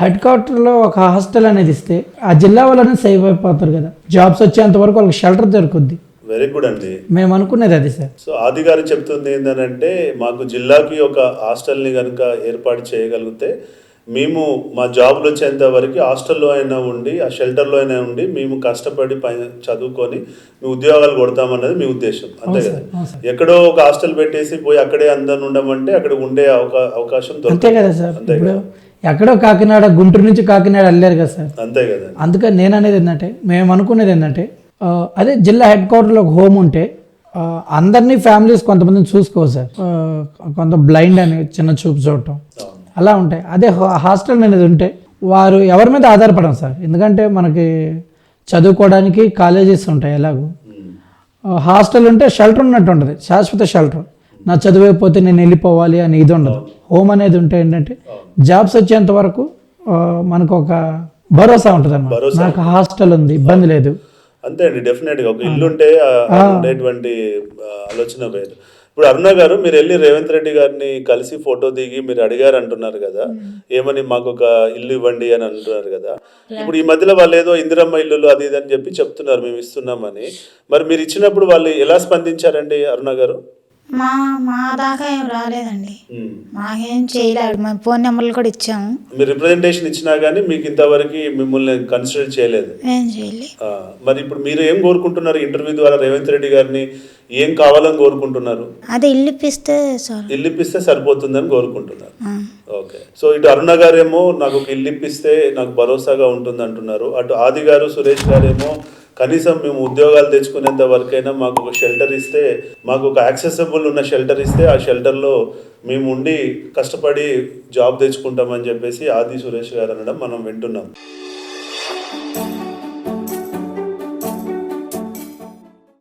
హెడ్ క్వార్టర్లో ఒక హాస్టల్ అనేది ఇస్తే ఆ జిల్లా వాళ్ళని సేవ్ అయిపోతారు కదా, జాబ్స్ వచ్చేంత వరకు వాళ్ళకి షెల్టర్ దొరుకుద్ది. వెరీ గుడ్ అండి. మేము అనుకునేది అది సార్. సో ఆది గారు చెప్తుంది ఏంటంటే మాకు జిల్లాకి ఒక హాస్టల్ని కనుక ఏర్పాటు చేయగలిగితే మేము మా జాబ్లు వచ్చేంత వరకు హాస్టల్లో అయినా ఉండి, ఆ షెల్టర్లో అయినా ఉండి మేము కష్టపడి చదువుకొని మీ ఉద్యోగాలు కొడతామన్నది మీ ఉద్దేశం, అంతే కదా? ఎక్కడో ఒక హాస్టల్ పెట్టేసి పోయి అక్కడే అందరిని ఉండమంటే అక్కడ ఉండే అవకాశం అంతే కదా సార్. ఇప్పుడు ఎక్కడో కాకినాడ, గుంటూరు నుంచి కాకినాడ వెళ్ళారు కదా సార్, అంతే కదా. అందుకని నేను అనేది ఏంటంటే, మేము అనుకునేది ఏంటంటే అదే జిల్లా హెడ్ క్వార్టర్లో ఒక హోమ్ ఉంటే అందరినీ ఫ్యామిలీస్ కొంతమందిని చూసుకోవచ్చు సార్. కొంత బ్లైండ్ అని చిన్న చూపు చూడటం అలా ఉంటాయి. అదే హాస్టల్ అనేది ఉంటే వారు ఎవరి మీద ఆధారపడం సార్. ఎందుకంటే మనకి చదువుకోవడానికి కాలేజెస్ ఉంటాయి, ఎలాగో హాస్టల్ ఉంటే షెల్టర్ ఉన్నట్టు ఉంటుంది, శాశ్వత షెల్టర్. నా చదువైపోతే నేను వెళ్ళిపోవాలి అని ఇది ఉండదు. హోమ్ అనేది ఉంటే ఏంటంటే జాబ్స్ వచ్చేంత వరకు మనకు ఒక భరోసా ఉంటుంది అన్నమాట. నాకు హాస్టల్ ఉంది, ఇబ్బంది లేదు. అంతే అండి, డెఫినెట్గా ఒక ఇల్లు ఉంటే ఉండేటువంటి ఆలోచన వేరు. ఇప్పుడు అరుణ గారు మీరు వెళ్ళి రేవంత్ రెడ్డి గారిని కలిసి ఫోటో దిగి మీరు అడిగారు అంటున్నారు కదా, ఏమని మాకు ఒక ఇల్లు ఇవ్వండి అని అంటున్నారు కదా. ఇప్పుడు ఈ మధ్యలో వాళ్ళు ఏదో ఇందిరమ్మ ఇల్లులు అది ఇది అని చెప్పి చెప్తున్నారు మేము ఇస్తున్నామని. మరి మీరు ఇచ్చినప్పుడు వాళ్ళు ఎలా స్పందించారండి అరుణ గారు? మా దాకా ఏం రాలేదండి, మాకేం చేయలేదు. మేము ఫోన్ నెంబర్లు కూడా ఇచ్చాము. మీరు రిప్రజెంటేషన్ ఇచ్చినా కానీ మీకు ఇంతవరకు మిమ్మల్ని కన్సిడర్ చేయలేదు? ఏం చేయలేదు. మరి ఇప్పుడు మీరు ఏం కోరుకుంటున్నారు ఇంటర్వ్యూ ద్వారా? రేవంత్ రెడ్డి గారిని ఏం కావాలని కోరుకుంటున్నారు? అదే ఇల్లు ఇప్పిస్తే సరిపోతుందని కోరుకుంటున్నారు. ఓకే. సో ఇటు అరుణ గారేమో నాకు ఒక ఇల్లు ఇప్పిస్తే నాకు భరోసాగా ఉంటుంది అంటున్నారు. అటు ఆది గారు, సురేష్ గారేమో కనీసం మేము ఉద్యోగాలు తెచ్చుకునేంత వరకైనా మాకు ఒక షెల్టర్ ఇస్తే, మాకు ఒక యాక్సెసిబుల్ ఉన్న షెల్టర్ ఇస్తే ఆ షెల్టర్లో మేము ఉండి కష్టపడి జాబ్ తెచ్చుకుంటామని చెప్పేసి ఆది, సురేష్ గారు అనడం మనం వింటున్నాం.